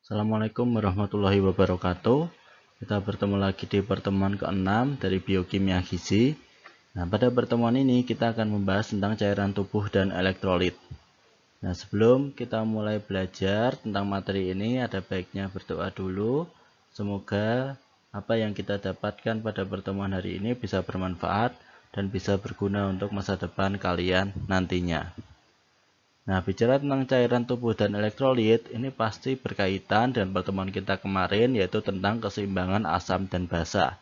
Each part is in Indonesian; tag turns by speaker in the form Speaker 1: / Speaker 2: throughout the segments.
Speaker 1: Assalamualaikum warahmatullahi wabarakatuh. Kita bertemu lagi di pertemuan ke-6 dari biokimia gizi. Nah, pada pertemuan ini kita akan membahas tentang cairan tubuh dan elektrolit. Nah, sebelum kita mulai belajar tentang materi ini, ada baiknya berdoa dulu. Semoga apa yang kita dapatkan pada pertemuan hari ini bisa bermanfaat dan bisa berguna untuk masa depan kalian nantinya. Nah, bicara tentang cairan tubuh dan elektrolit, ini pasti berkaitan dengan pertemuan kita kemarin, yaitu tentang keseimbangan asam dan basa.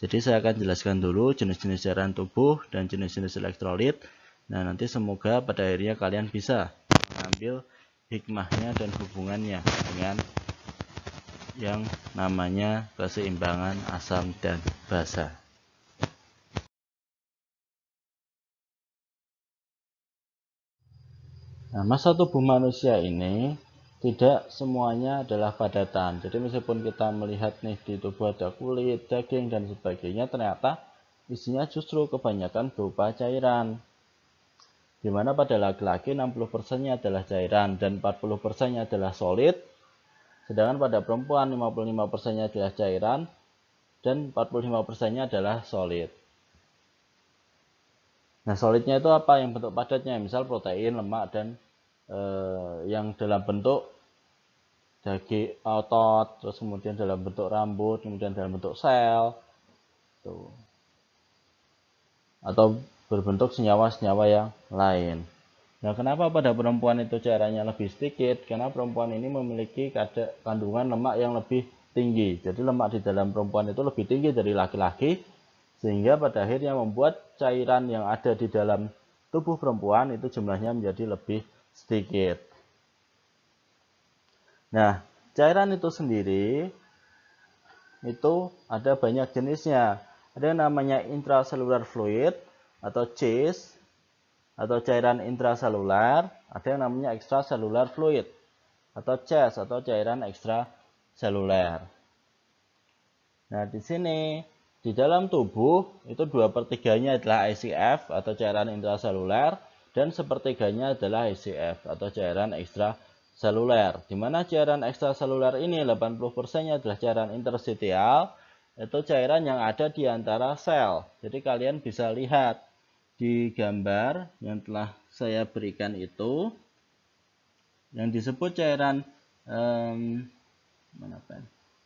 Speaker 1: Jadi saya akan jelaskan dulu jenis-jenis cairan tubuh dan jenis-jenis elektrolit. Nah, nanti semoga pada akhirnya kalian bisa mengambil hikmahnya dan hubungannya dengan yang namanya keseimbangan asam dan basa. Nah, massa tubuh manusia ini tidak semuanya adalah padatan. Jadi meskipun kita melihat nih di tubuh ada kulit, daging, dan sebagainya, ternyata isinya justru kebanyakan berupa cairan. Dimana pada laki-laki 60%-nya adalah cairan dan 40%-nya adalah solid. Sedangkan pada perempuan 55%-nya adalah cairan dan 45%-nya adalah solid. Nah, solidnya itu apa? Yang bentuk padatnya, misal protein, lemak, dan yang dalam bentuk daging, otot, terus kemudian dalam bentuk rambut, kemudian dalam bentuk sel, tuh. Atau berbentuk senyawa-senyawa yang lain. Nah, kenapa pada perempuan itu cairannya lebih sedikit? Karena perempuan ini memiliki kandungan lemak yang lebih tinggi. Jadi lemak di dalam perempuan itu lebih tinggi dari laki-laki, sehingga pada akhirnya membuat cairan yang ada di dalam tubuh perempuan itu jumlahnya menjadi lebih sedikit. Nah, cairan itu sendiri itu ada banyak jenisnya. Ada yang namanya intracellular fluid atau CIS atau cairan intraselular, ada yang namanya extracellular fluid atau CES atau cairan ekstraseluler. Nah, di sini di dalam tubuh itu 2/3-nya adalah ICF atau cairan intraseluler dan 1/3-nya adalah ICF atau cairan ekstraseluler. Di mana cairan ekstraseluler ini 80%-nya adalah cairan interstitial, itu cairan yang ada di antara sel. Jadi kalian bisa lihat di gambar yang telah saya berikan itu, yang disebut cairan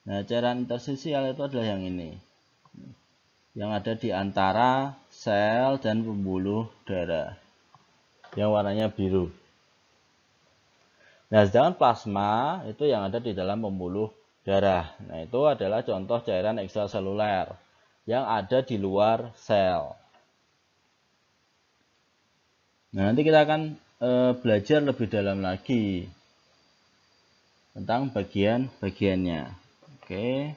Speaker 1: Nah, cairan interstisial itu adalah yang ini, yang ada di antara sel dan pembuluh darah, yang warnanya biru. Nah, sedangkan plasma itu yang ada di dalam pembuluh darah. Nah, itu adalah contoh cairan ekstraseluler yang ada di luar sel. Nah, nanti kita akan belajar lebih dalam lagi tentang bagian-bagiannya. Oke.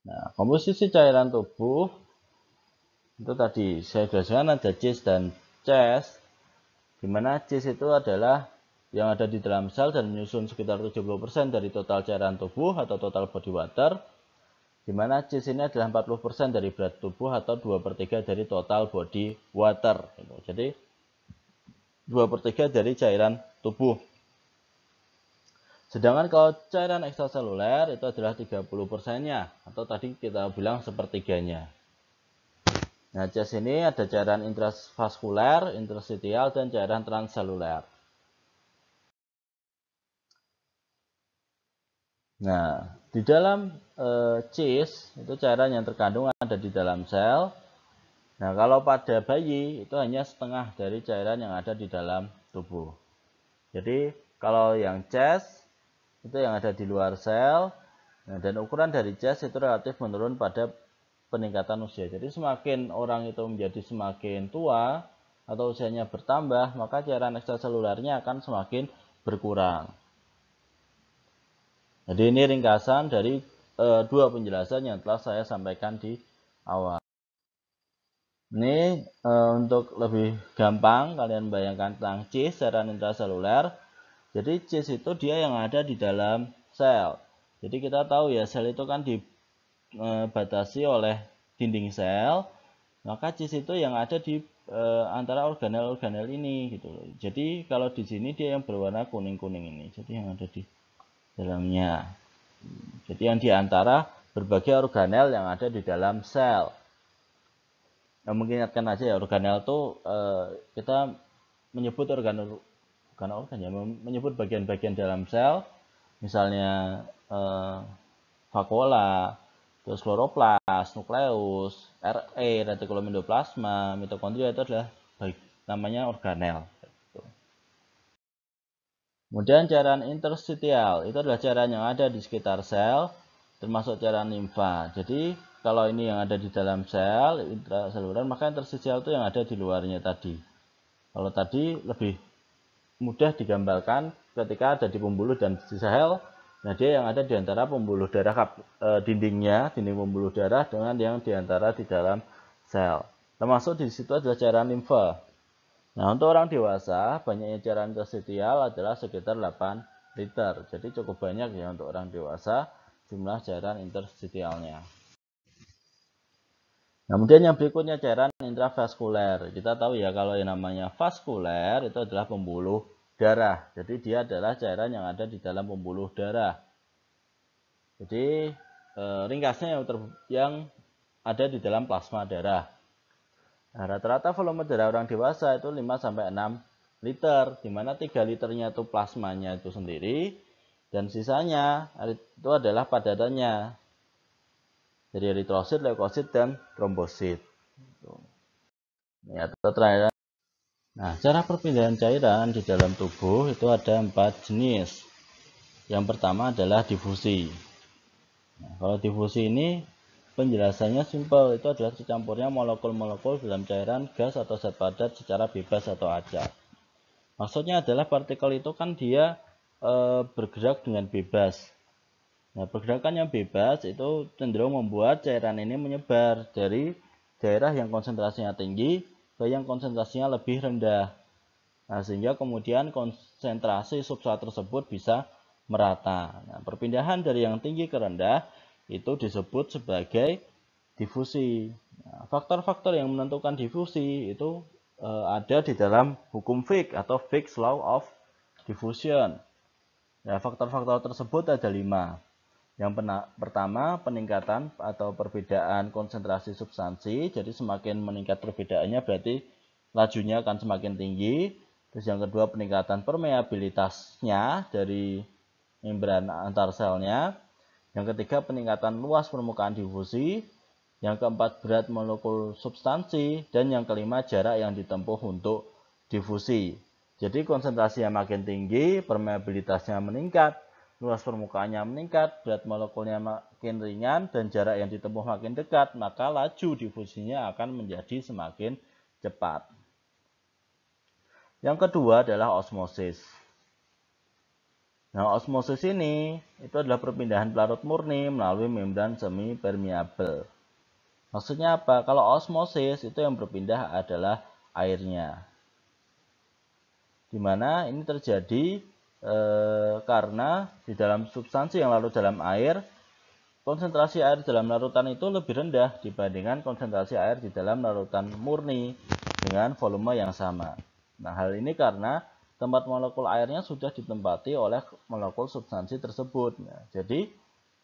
Speaker 1: Nah, komposisi cairan tubuh itu tadi saya jelaskan ada CIS dan CES, di mana CIS itu adalah yang ada di dalam sel dan menyusun sekitar 70% dari total cairan tubuh atau total body water, di mana CIS ini adalah 40% dari berat tubuh atau 2/3 dari total body water. Jadi 2/3 dari cairan tubuh. Sedangkan kalau cairan ekstraseluler itu adalah 30%-nya, atau tadi kita bilang 1/3-nya. Nah, CES ini ada cairan intravaskuler, interstitial, dan cairan transseluler. Nah, di dalam CIS itu cairan yang terkandung ada di dalam sel. Nah, kalau pada bayi itu hanya setengah dari cairan yang ada di dalam tubuh. Jadi, kalau yang CES itu yang ada di luar sel. Nah, dan ukuran dari CES itu relatif menurun pada peningkatan usia. Jadi semakin orang itu menjadi semakin tua atau usianya bertambah, maka cairan ekstraselulernya akan semakin berkurang. Jadi ini ringkasan dari dua penjelasan yang telah saya sampaikan di awal. Ini untuk lebih gampang kalian bayangkan tentang CIS, cairan intraseluler. Jadi CIS itu dia yang ada di dalam sel. Jadi kita tahu ya, sel itu kan dibatasi oleh dinding sel, maka CIS itu yang ada di antara organel-organel ini gitu loh. Jadi kalau di sini dia yang berwarna kuning-kuning ini. Jadi yang ada di dalamnya. Jadi yang di antara berbagai organel yang ada di dalam sel. Nah, mungkin ingatkan aja ya, organel itu kita menyebut organ ya, menyebut bagian-bagian dalam sel, misalnya vakuola, terus kloroplas, nukleus, RE, retikulum endoplasma, mitokondria itu adalah namanya organel. Kemudian cairan interstitial itu adalah cairan yang ada di sekitar sel, termasuk cairan limfa. Jadi kalau ini yang ada di dalam sel intraseluler, maka interstitial itu yang ada di luarnya tadi. Kalau tadi lebih mudah digambarkan ketika ada di pembuluh dan di sel. Nah, dia yang ada di antara pembuluh darah dinding pembuluh darah dengan yang di antara di dalam sel. Termasuk di situ adalah cairan limfa. Nah, untuk orang dewasa, banyaknya cairan interstitial adalah sekitar 8 liter. Jadi cukup banyak ya untuk orang dewasa jumlah cairan interstitialnya. Nah, kemudian yang berikutnya cairan intravaskuler. Kita tahu ya kalau yang namanya vaskuler itu adalah pembuluh darah. Jadi dia adalah cairan yang ada di dalam pembuluh darah. Jadi ringkasnya yang ada di dalam plasma darah. Nah, rata-rata volume darah orang dewasa itu 5-6 liter, di mana 3 liternya itu plasmanya itu sendiri, dan sisanya itu adalah padatannya. Jadi eritrosit, leukosit, dan trombosit. Ya, atau terakhir. Nah, cara perpindahan cairan di dalam tubuh itu ada 4 jenis. Yang pertama adalah difusi. Nah, kalau difusi ini penjelasannya simpel, itu adalah tercampurnya molekul-molekul dalam cairan, gas atau zat padat secara bebas atau acak. Maksudnya adalah partikel itu kan dia bergerak dengan bebas. Nah, pergerakan yang bebas itu cenderung membuat cairan ini menyebar dari daerah yang konsentrasinya tinggi ke yang konsentrasinya lebih rendah. Nah, sehingga kemudian konsentrasi substrat tersebut bisa merata. Nah, perpindahan dari yang tinggi ke rendah itu disebut sebagai difusi. Nah, faktor-faktor yang menentukan difusi itu ada di dalam hukum Fick atau Fick's Law of Diffusion. Nah, faktor-faktor tersebut ada 5. Yang pertama, peningkatan atau perbedaan konsentrasi substansi. Jadi semakin meningkat perbedaannya berarti lajunya akan semakin tinggi. Terus yang kedua, peningkatan permeabilitasnya dari membran antar selnya. Yang ketiga, peningkatan luas permukaan difusi. Yang keempat, berat molekul substansi. Dan yang kelima, jarak yang ditempuh untuk difusi. Jadi konsentrasinya makin tinggi, permeabilitasnya meningkat, luas permukaannya meningkat, berat molekulnya makin ringan, dan jarak yang ditempuh makin dekat, maka laju difusinya akan menjadi semakin cepat. Yang kedua adalah osmosis. Nah, osmosis ini itu adalah perpindahan pelarut murni melalui membran semi permeabel. Maksudnya apa? Kalau osmosis itu yang berpindah adalah airnya. Di mana ini terjadi karena di dalam substansi yang larut dalam air, konsentrasi air dalam larutan itu lebih rendah dibandingkan konsentrasi air di dalam larutan murni dengan volume yang sama. Nah, hal ini karena tempat molekul airnya sudah ditempati oleh molekul substansi tersebut. Nah, jadi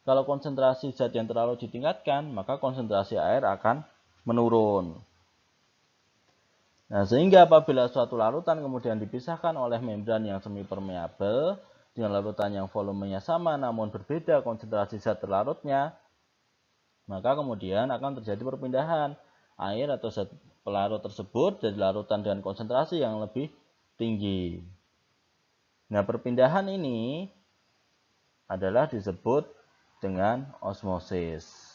Speaker 1: kalau konsentrasi zat yang terlalu ditingkatkan, maka konsentrasi air akan menurun. Nah, sehingga apabila suatu larutan kemudian dipisahkan oleh membran yang semi permeabel dengan larutan yang volumenya sama namun berbeda konsentrasi zat terlarutnya, maka kemudian akan terjadi perpindahan air atau zat pelarut tersebut dari larutan dengan konsentrasi yang lebih tinggi. Nah, perpindahan ini adalah disebut dengan osmosis.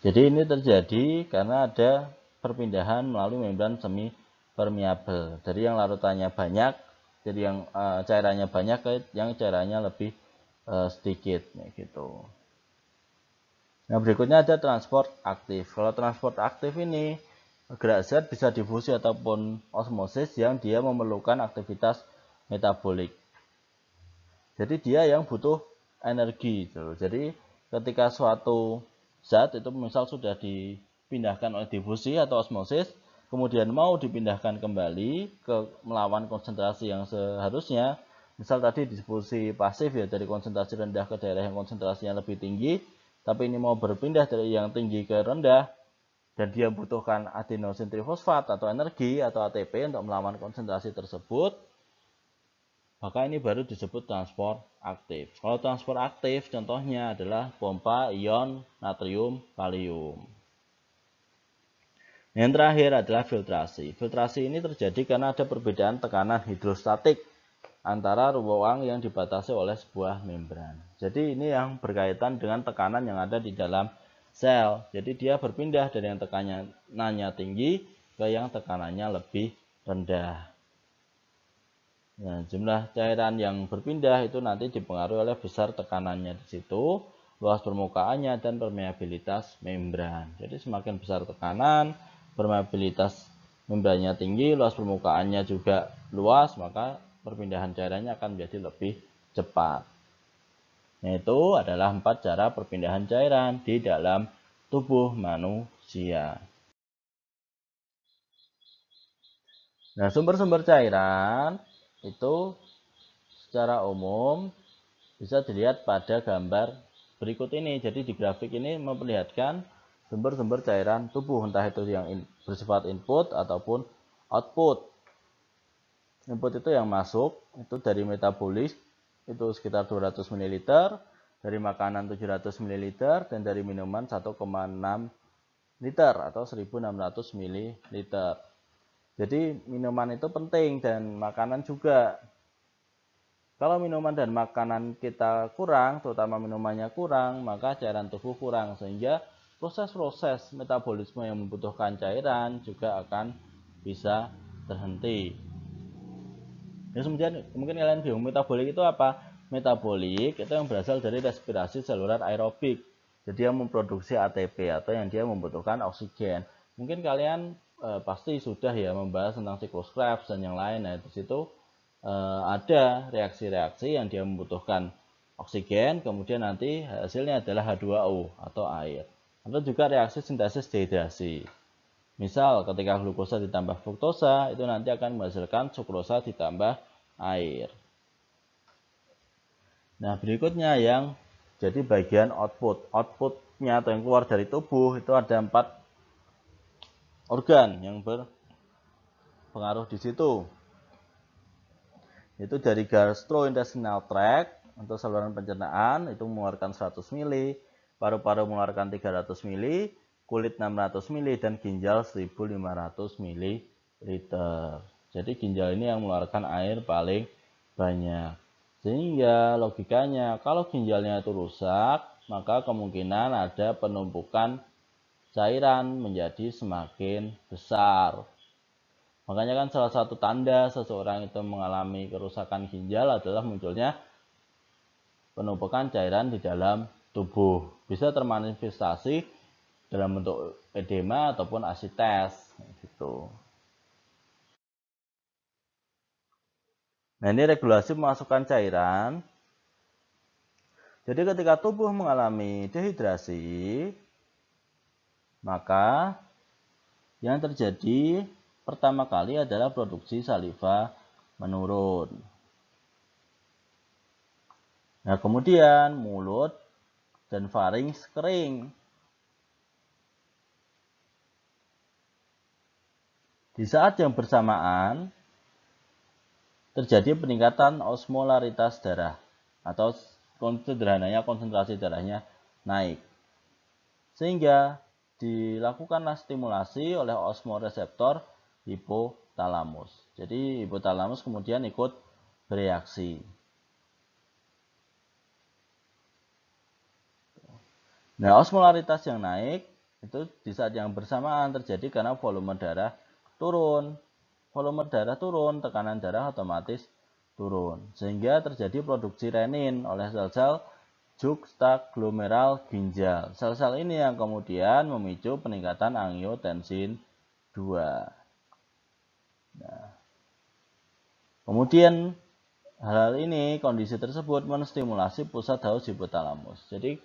Speaker 1: Jadi ini terjadi karena ada perpindahan melalui membran semi permeabel. Dari yang larutannya banyak, jadi yang cairannya banyak ke yang cairannya lebih sedikit, gitu. Nah, berikutnya ada transport aktif. Kalau transport aktif ini gerak zat bisa difusi ataupun osmosis yang dia memerlukan aktivitas metabolik. Jadi dia yang butuh energi. Jadi ketika suatu zat itu misal sudah dipindahkan oleh difusi atau osmosis, kemudian mau dipindahkan kembali ke melawan konsentrasi yang seharusnya, misal tadi difusi pasif ya dari konsentrasi rendah ke daerah yang konsentrasinya lebih tinggi, tapi ini mau berpindah dari yang tinggi ke rendah, dan dia membutuhkan adenosin trifosfat atau energi atau ATP untuk melawan konsentrasi tersebut, maka ini baru disebut transport aktif. Kalau transport aktif contohnya adalah pompa ion natrium kalium. Yang terakhir adalah filtrasi. Filtrasi ini terjadi karena ada perbedaan tekanan hidrostatik antara ruang yang dibatasi oleh sebuah membran. Jadi ini yang berkaitan dengan tekanan yang ada di dalam sel. Jadi dia berpindah dari yang tekanannya tinggi ke yang tekanannya lebih rendah. Nah, jumlah cairan yang berpindah itu nanti dipengaruhi oleh besar tekanannya di situ, luas permukaannya, dan permeabilitas membran. Jadi semakin besar tekanan, permeabilitas membrannya tinggi, luas permukaannya juga luas, maka perpindahan cairannya akan menjadi lebih cepat. Yaitu adalah 4 cara perpindahan cairan di dalam tubuh manusia. Nah, sumber-sumber cairan itu secara umum bisa dilihat pada gambar berikut ini. Jadi di grafik ini memperlihatkan sumber-sumber cairan tubuh, entah itu yang bersifat input ataupun output. Input itu yang masuk itu dari metabolis itu sekitar 200 ml, dari makanan 700 ml, dan dari minuman 1,6 liter atau 1600 ml. Jadi minuman itu penting dan makanan juga. Kalau minuman dan makanan kita kurang, terutama minumannya kurang, maka cairan tubuh kurang, sehingga proses-proses metabolisme yang membutuhkan cairan juga akan bisa terhenti. Terus kemudian mungkin kalian bingung, metabolik itu apa? Metabolik itu yang berasal dari respirasi seluler aerobik. Jadi yang memproduksi ATP atau yang dia membutuhkan oksigen. Mungkin kalian pasti sudah ya membahas tentang siklus Krebs dan yang lain. Nah, di situ ada reaksi-reaksi yang dia membutuhkan oksigen, kemudian nanti hasilnya adalah H2O atau air. Atau juga reaksi sintesis dehidrasi. Misal ketika glukosa ditambah fruktosa, itu nanti akan menghasilkan sukrosa ditambah air. Nah, berikutnya yang jadi bagian output. Outputnya atau yang keluar dari tubuh itu ada 4 organ yang berpengaruh di situ. Itu dari gastrointestinal tract untuk saluran pencernaan itu mengeluarkan 100 ml, paru-paru mengeluarkan 300 ml, kulit 600 ml, dan ginjal 1500 ml. Jadi ginjal ini yang mengeluarkan air paling banyak. Sehingga logikanya kalau ginjalnya itu rusak, maka kemungkinan ada penumpukan cairan menjadi semakin besar. Makanya kan salah satu tanda seseorang itu mengalami kerusakan ginjal adalah munculnya penumpukan cairan di dalam tubuh. Bisa termanifestasi dalam bentuk edema ataupun asites gitu. Nah, ini regulasi memasukkan cairan. Jadi ketika tubuh mengalami dehidrasi, maka yang terjadi pertama kali adalah produksi saliva menurun. Nah, kemudian mulut dan farinks kering. Di saat yang bersamaan terjadi peningkatan osmolaritas darah atau sederhananya konsentrasi darahnya naik. Sehingga dilakukanlah stimulasi oleh osmoreseptor hipotalamus. Jadi hipotalamus kemudian ikut bereaksi. Nah, osmolaritas yang naik itu di saat yang bersamaan terjadi karena volume darah turun. Volume darah turun, tekanan darah otomatis turun. Sehingga terjadi produksi renin oleh sel-sel juxtaglomeral ginjal. Sel-sel ini yang kemudian memicu peningkatan angiotensin 2. Nah, kemudian hal ini, kondisi tersebut menstimulasi pusat haus hipotalamus. Jadi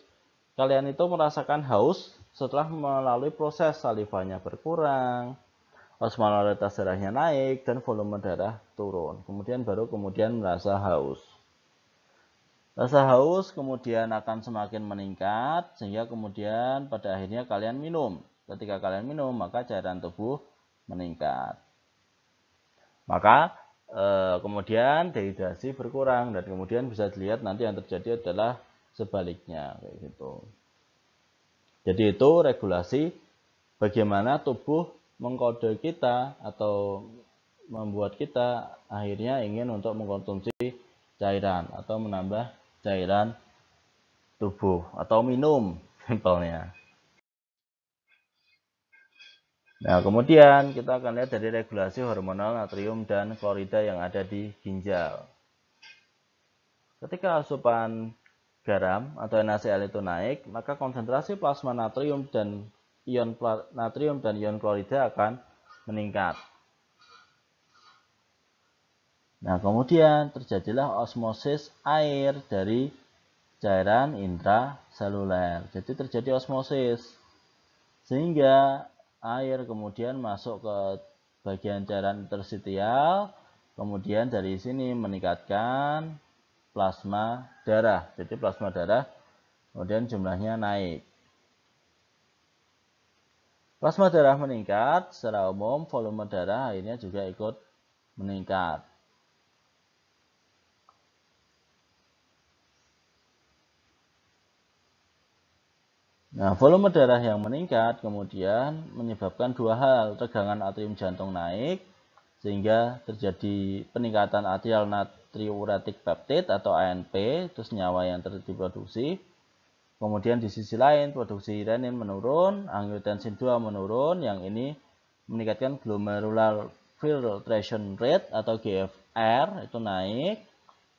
Speaker 1: kalian itu merasakan haus setelah melalui proses salivanya berkurang, osmolaritas darahnya naik, dan volume darah turun. Kemudian merasa haus. Rasa haus kemudian akan semakin meningkat, sehingga kemudian pada akhirnya kalian minum. Ketika kalian minum, maka cairan tubuh meningkat. Maka kemudian dehidrasi berkurang, dan kemudian bisa dilihat nanti yang terjadi adalah sebaliknya, kayak gitu. Jadi itu regulasi bagaimana tubuh mengkode kita atau membuat kita akhirnya ingin untuk mengkonsumsi cairan atau menambah cairan tubuh atau minum simpelnya. Nah, kemudian kita akan lihat dari regulasi hormonal natrium dan klorida yang ada di ginjal. Ketika asupan garam atau NaCl itu naik, maka konsentrasi plasma natrium dan ion klorida akan meningkat. Nah, kemudian terjadilah osmosis air dari cairan intraseluler. Jadi terjadi osmosis, sehingga air kemudian masuk ke bagian cairan interstitial, kemudian dari sini meningkatkan plasma darah. Jadi plasma darah kemudian jumlahnya naik. Plasma darah meningkat, secara umum volume darah akhirnya juga ikut meningkat. Nah, volume darah yang meningkat kemudian menyebabkan dua hal, tegangan atrium jantung naik, sehingga terjadi peningkatan atrial natriuretic peptide atau ANP, itu senyawa yang diproduksi. Kemudian di sisi lain produksi renin menurun, angiotensin 2 menurun, yang ini meningkatkan glomerular filtration rate atau GFR itu naik.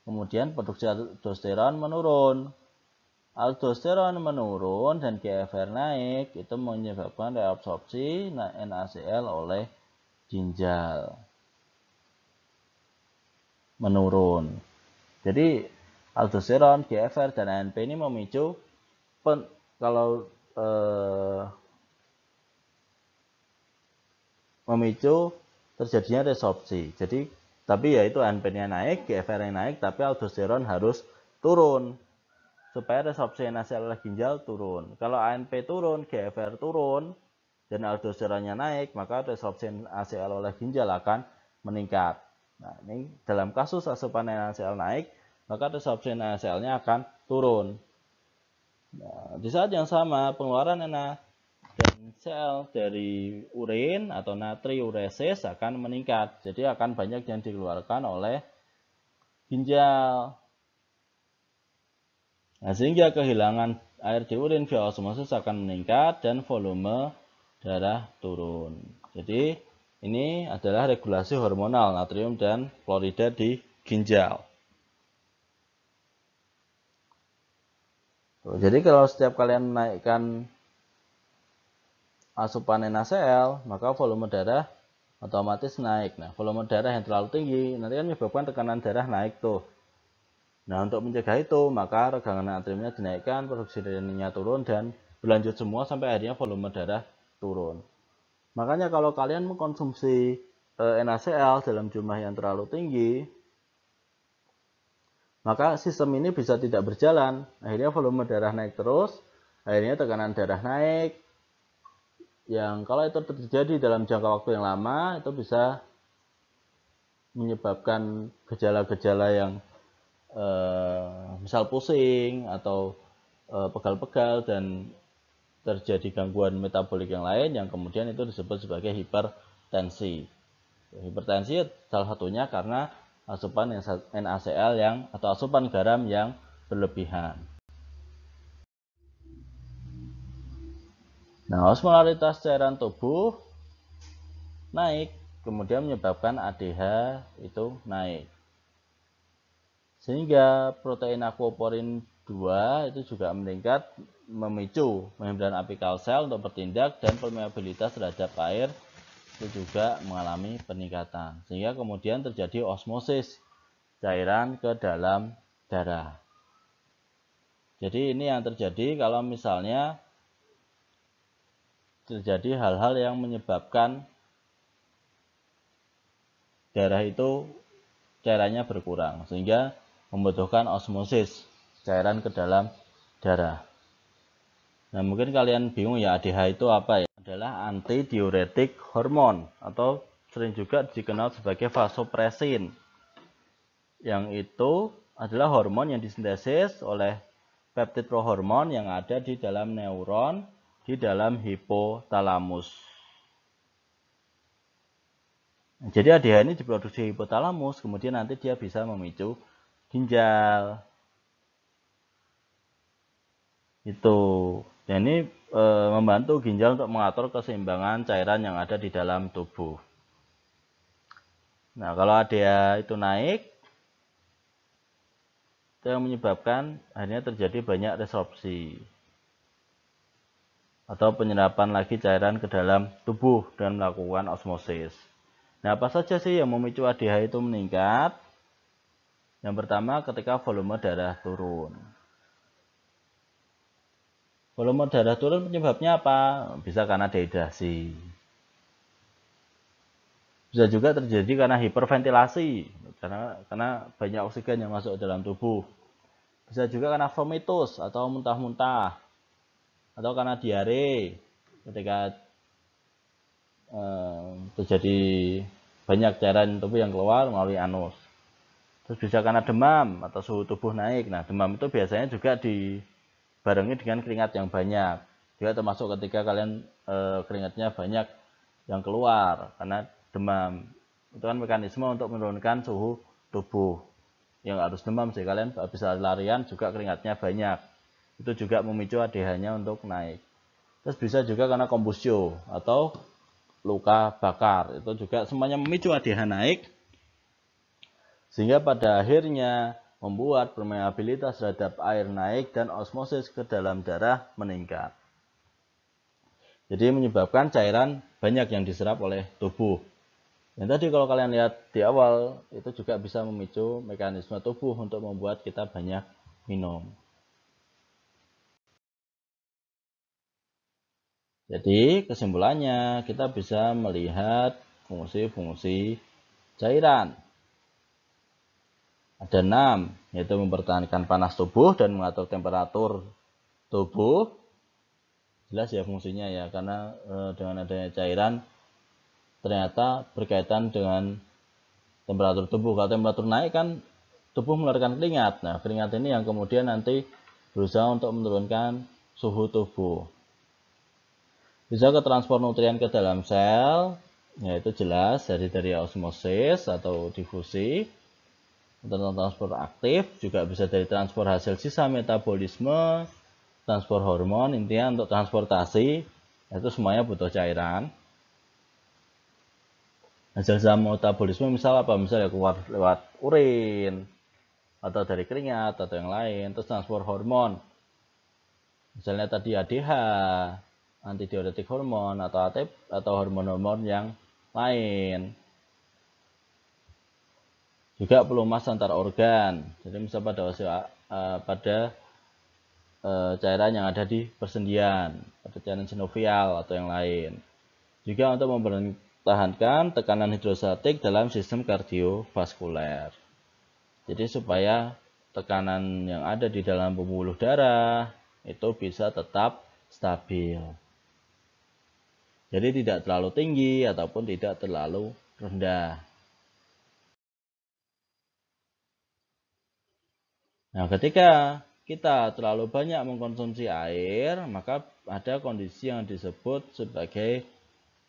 Speaker 1: Kemudian produksi aldosteron menurun. Aldosteron menurun dan GFR naik, itu menyebabkan reabsorpsi NaCl oleh ginjal menurun. Jadi aldosteron, GFR, dan ANP ini memicu memicu terjadinya resorpsi. Jadi tapi ya itu ANP-nya naik, GFR-nya naik, tapi aldosteron harus turun supaya resorpsi NaCl oleh ginjal turun. Kalau ANP turun, GFR turun, dan aldosteronnya naik, maka resorpsi NaCl oleh ginjal akan meningkat. Nah, ini dalam kasus asupan NaCl naik, maka resorpsi NaCl-nya akan turun. Nah, di saat yang sama, pengeluaran NaCl dari urin atau natriuresis akan meningkat. Jadi akan banyak yang dikeluarkan oleh ginjal. Nah, sehingga kehilangan air di urin via osmosis akan meningkat dan volume darah turun. Jadi ini adalah regulasi hormonal natrium dan klorida di ginjal. Jadi kalau setiap kalian menaikkan asupan NaCl, maka volume darah otomatis naik. Nah, volume darah yang terlalu tinggi nanti kan menyebabkan tekanan darah naik tuh. Nah, untuk mencegah itu, maka regangan natriumnya dinaikkan, produksi reninnya turun, dan berlanjut semua sampai akhirnya volume darah turun. Makanya kalau kalian mengkonsumsi NaCl dalam jumlah yang terlalu tinggi, maka sistem ini bisa tidak berjalan. Akhirnya volume darah naik terus, akhirnya tekanan darah naik. Yang kalau itu terjadi dalam jangka waktu yang lama, itu bisa menyebabkan gejala-gejala yang misal pusing atau pegal-pegal dan terjadi gangguan metabolik yang lain yang kemudian itu disebut sebagai hipertensi. Hipertensi salah satunya karena asupan NaCl atau asupan garam yang berlebihan. Nah, osmolaritas cairan tubuh naik, kemudian menyebabkan ADH itu naik. Sehingga protein aquaporin 2 itu juga meningkat, memicu membran apikal sel untuk bertindak, dan permeabilitas terhadap air itu juga mengalami peningkatan. Sehingga kemudian terjadi osmosis cairan ke dalam darah. Jadi ini yang terjadi kalau misalnya terjadi hal-hal yang menyebabkan darah itu cairannya berkurang, sehingga membutuhkan osmosis cairan ke dalam darah. Nah, mungkin kalian bingung ya, ADH itu apa ya? Adalah antidiuretik hormon atau sering juga dikenal sebagai vasopresin. Yang itu adalah hormon yang disintesis oleh peptid prohormon yang ada di dalam neuron di dalam hipotalamus. Jadi ADH ini diproduksi hipotalamus, kemudian nanti dia bisa memicu ginjal. Itu. Dan ini membantu ginjal untuk mengatur keseimbangan cairan yang ada di dalam tubuh. Nah, kalau ADH itu naik, itu yang menyebabkan akhirnya terjadi banyak resorpsi atau penyerapan lagi cairan ke dalam tubuh dan melakukan osmosis. Nah, apa saja sih yang memicu ADH itu meningkat? Yang pertama, ketika volume darah turun. Volume darah turun penyebabnya apa? Bisa karena dehidrasi. Bisa juga terjadi karena hiperventilasi, karena banyak oksigen yang masuk ke dalam tubuh. Bisa juga karena vomitus atau muntah-muntah, atau karena diare ketika terjadi banyak cairan tubuh yang keluar melalui anus. Terus bisa karena demam atau suhu tubuh naik. Nah, demam itu biasanya juga dibarengi dengan keringat yang banyak. Juga termasuk ketika kalian keringatnya banyak yang keluar karena demam. Itu kan mekanisme untuk menurunkan suhu tubuh. Yang harus demam sih, kalian bisa larian juga keringatnya banyak. Itu juga memicu ADH-nya untuk naik. Terus bisa juga karena kombusio atau luka bakar. Itu juga semuanya memicu ADH naik. Sehingga pada akhirnya membuat permeabilitas terhadap air naik dan osmosis ke dalam darah meningkat. Jadi menyebabkan cairan banyak yang diserap oleh tubuh. Yang tadi kalau kalian lihat di awal, itu juga bisa memicu mekanisme tubuh untuk membuat kita banyak minum. Jadi kesimpulannya, kita bisa melihat fungsi-fungsi cairan. Ada 6, yaitu mempertahankan panas tubuh dan mengatur temperatur tubuh. Jelas ya fungsinya ya, karena dengan adanya cairan ternyata berkaitan dengan temperatur tubuh. Kalau temperatur naik kan tubuh mengeluarkan keringat. Nah, keringat ini yang kemudian nanti berusaha untuk menurunkan suhu tubuh. Bisa ke transport nutrien ke dalam sel, yaitu jelas dari osmosis atau difusi. Untuk transport aktif juga bisa dari transport hasil sisa metabolisme, transport hormon. Intinya untuk transportasi itu semuanya butuh cairan. Hasil sisa metabolisme misal apa? Misal ya keluar lewat urin atau dari keringat atau yang lain. Terus transport hormon, misalnya tadi ADH, antidiuretik hormon atau ATP atau hormon-hormon yang lain. Juga pelumas antar organ. Jadi misal pada cairan yang ada di persendian, pada cairan sinovial atau yang lain. Juga untuk mempertahankan tekanan hidrostatik dalam sistem kardiovaskuler. Jadi supaya tekanan yang ada di dalam pembuluh darah itu bisa tetap stabil. Jadi tidak terlalu tinggi ataupun tidak terlalu rendah. Nah, ketika kita terlalu banyak mengkonsumsi air, maka ada kondisi yang disebut sebagai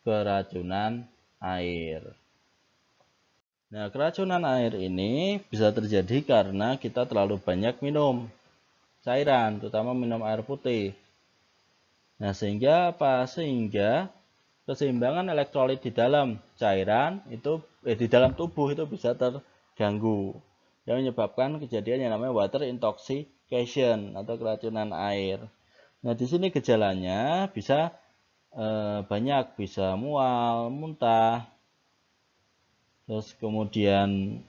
Speaker 1: keracunan air. Nah, keracunan air ini bisa terjadi karena kita terlalu banyak minum cairan, terutama minum air putih. Nah, sehingga apa? Sehingga keseimbangan elektrolit di dalam cairan itu di dalam tubuh itu bisa terganggu, yang menyebabkan kejadian yang namanya water intoxication atau keracunan air. Nah, di sini gejalanya bisa banyak, bisa mual, muntah, terus kemudian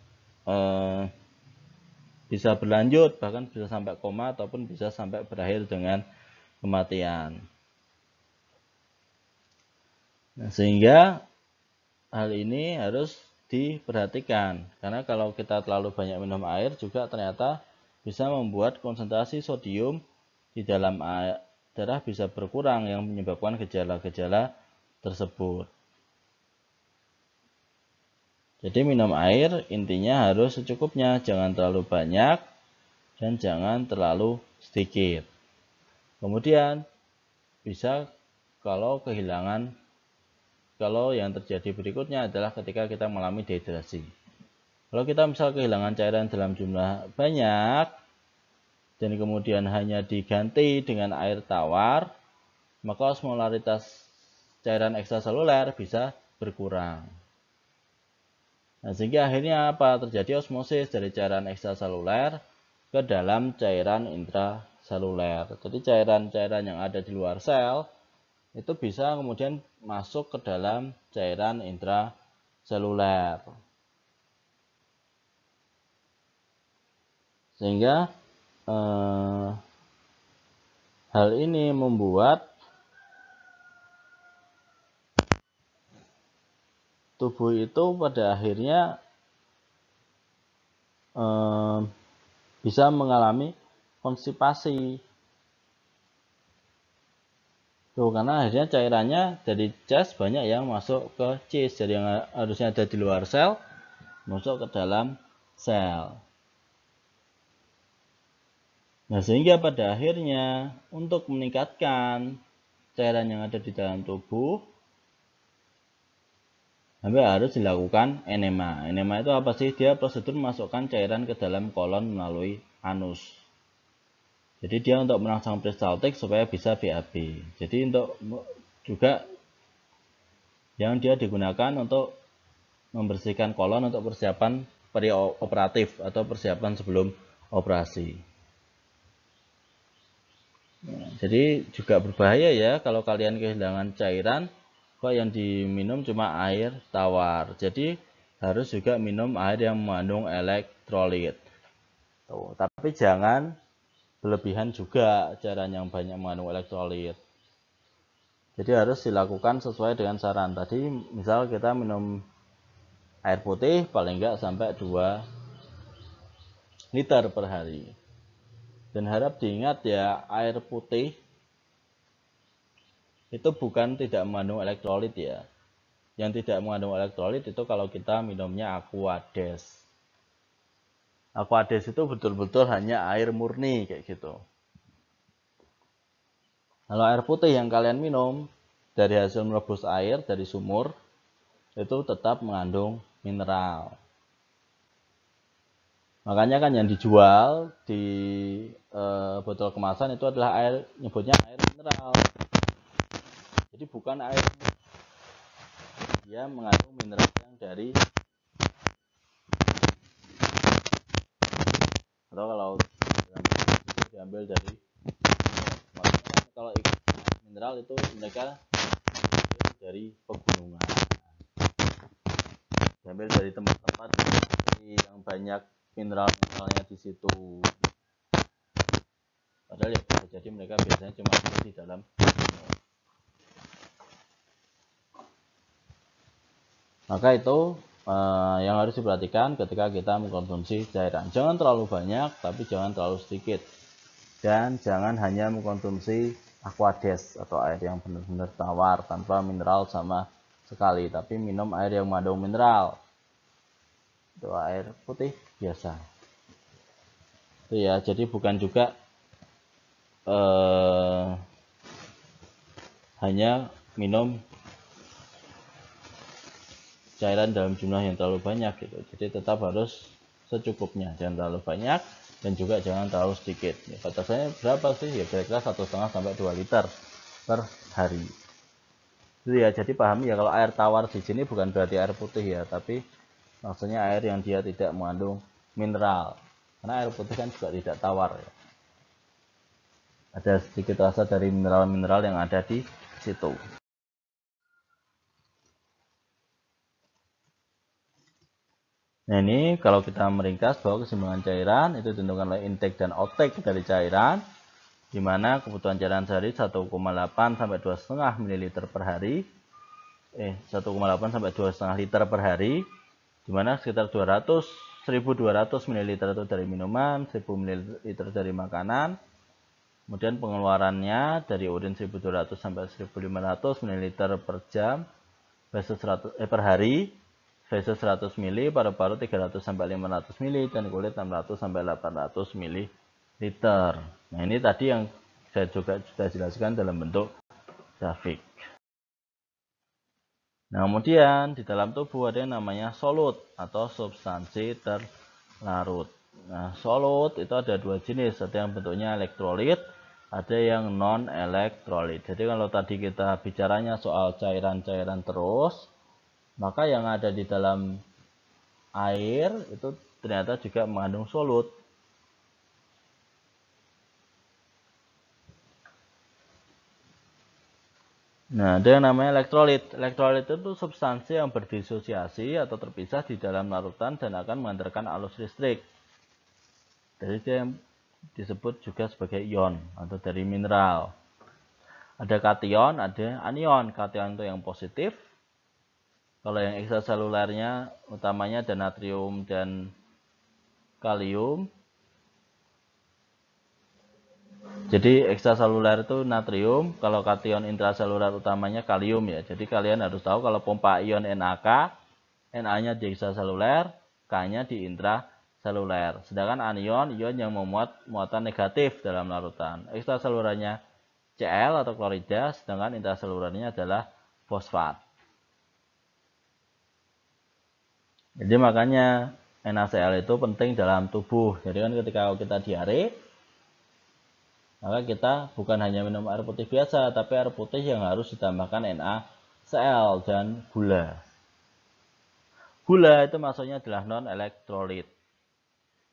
Speaker 1: bisa berlanjut, bahkan bisa sampai koma ataupun bisa sampai berakhir dengan kematian. Nah, sehingga hal ini harus diperhatikan, karena kalau kita terlalu banyak minum air juga ternyata bisa membuat konsentrasi sodium di dalam darah bisa berkurang yang menyebabkan gejala-gejala tersebut. Jadi minum air intinya harus secukupnya, jangan terlalu banyak dan jangan terlalu sedikit. Kemudian bisa kalau yang terjadi berikutnya adalah ketika kita mengalami dehidrasi. Kalau kita misal kehilangan cairan dalam jumlah banyak dan kemudian hanya diganti dengan air tawar, maka osmolaritas cairan ekstraseluler bisa berkurang. Nah, sehingga akhirnya apa? Terjadi osmosis dari cairan ekstraseluler ke dalam cairan intraseluler. Jadi cairan-cairan yang ada di luar sel itu bisa kemudian masuk ke dalam cairan intraseluler. Sehingga hal ini membuat tubuh itu pada akhirnya bisa mengalami konstipasi. Karena akhirnya cairannya dari chest banyak yang masuk ke cis, jadi yang harusnya ada di luar sel masuk ke dalam sel. Nah, sehingga pada akhirnya untuk meningkatkan cairan yang ada di dalam tubuh, harus dilakukan enema. Enema itu apa sih? Dia prosedur memasukkan cairan ke dalam kolon melalui anus. Jadi dia untuk merangsang peristaltik supaya bisa BAB. Jadi untuk juga yang dia digunakan untuk membersihkan kolon untuk persiapan perioperatif atau persiapan sebelum operasi. Jadi juga berbahaya ya kalau kalian kehilangan cairan kok yang diminum cuma air tawar. Jadi harus juga minum air yang mengandung elektrolit. Tapi jangan berlebihan juga cairan yang banyak mengandung elektrolit. Jadi harus dilakukan sesuai dengan saran. Tadi misal kita minum air putih paling enggak sampai 2 liter per hari. Dan harap diingat ya, air putih itu bukan tidak mengandung elektrolit ya. Yang tidak mengandung elektrolit itu kalau kita minumnya Aquades. Aquades itu betul-betul hanya air murni kayak gitu. Kalau air putih yang kalian minum dari hasil merebus air dari sumur itu tetap mengandung mineral. Makanya kan yang dijual di botol kemasan itu adalah air, nyebutnya air mineral. Jadi bukan air, dia mengandung mineral yang dari, atau kalau diambil dari, kalau ikan mineral itu mereka dari pegunungan, diambil dari tempat-tempat yang banyak mineralnya di situ. Padahal ya bisa jadi mereka biasanya cuma di dalam sumur. Maka itu yang harus diperhatikan ketika kita mengkonsumsi cairan. Jangan terlalu banyak, tapi jangan terlalu sedikit. Dan jangan hanya mengkonsumsi Aquades atau air yang benar-benar tawar tanpa mineral sama sekali, tapi minum air yang mengandung mineral. Itu air putih biasa. Itu ya, jadi bukan juga hanya minum cairan dalam jumlah yang terlalu banyak gitu. Jadi tetap harus secukupnya, jangan terlalu banyak dan juga jangan terlalu sedikit. Ya, batasannya berapa sih? Ya kira-kira 1,5 sampai 2 liter per hari. Itu ya, jadi pahami ya kalau air tawar di sini bukan berarti air putih ya, tapi maksudnya air yang dia tidak mengandung mineral. Karena air putih kan juga tidak tawar ya. Ada sedikit rasa dari mineral-mineral yang ada di situ. Nah, ini kalau kita meringkas bahwa keseimbangan cairan itu ditentukan oleh intake dan outtake dari cairan, di mana kebutuhan cairan sehari 1,8 sampai 2,5 ml per hari. 1,8 sampai 2,5 liter per hari, di mana sekitar 1.200 ml itu dari minuman, 1.000 ml dari makanan. Kemudian pengeluarannya dari urin 1.200 sampai 1.500 ml per jam, per hari, feses 100 ml, paru-paru 300 sampai 500 ml, dan kulit 600 sampai 800 ml. Nah, ini tadi yang saya juga sudah jelaskan dalam bentuk grafik. Nah, kemudian di dalam tubuh ada yang namanya solut atau substansi terlarut. Nah, solut itu ada dua jenis, ada yang bentuknya elektrolit, ada yang non elektrolit. Jadi kalau tadi kita bicaranya soal cairan-cairan terus, maka yang ada di dalam air itu ternyata juga mengandung solut. Nah, ada yang namanya elektrolit. Elektrolit itu substansi yang berdisosiasi atau terpisah di dalam larutan dan akan mengantarkan arus listrik. Jadi dia yang disebut juga sebagai ion atau dari mineral. Ada kation, ada anion. Kation itu yang positif. Kalau yang ekstraselulernya utamanya ada natrium dan kalium. Jadi ekstraseluler itu natrium, kalau kation intraseluler utamanya kalium ya. Jadi kalian harus tahu kalau pompa ion NaK, Na-nya di ekstraseluler, K-nya di intraseluler. Sedangkan anion, ion yang memuat muatan negatif dalam larutan. Ekstraselulernya Cl atau klorida, sedangkan intraselulernya adalah fosfat. Jadi makanya NaCl itu penting dalam tubuh. Jadi kan ketika kita diare, maka kita bukan hanya minum air putih biasa, tapi air putih yang harus ditambahkan NaCl dan gula. Gula itu maksudnya adalah non-elektrolit.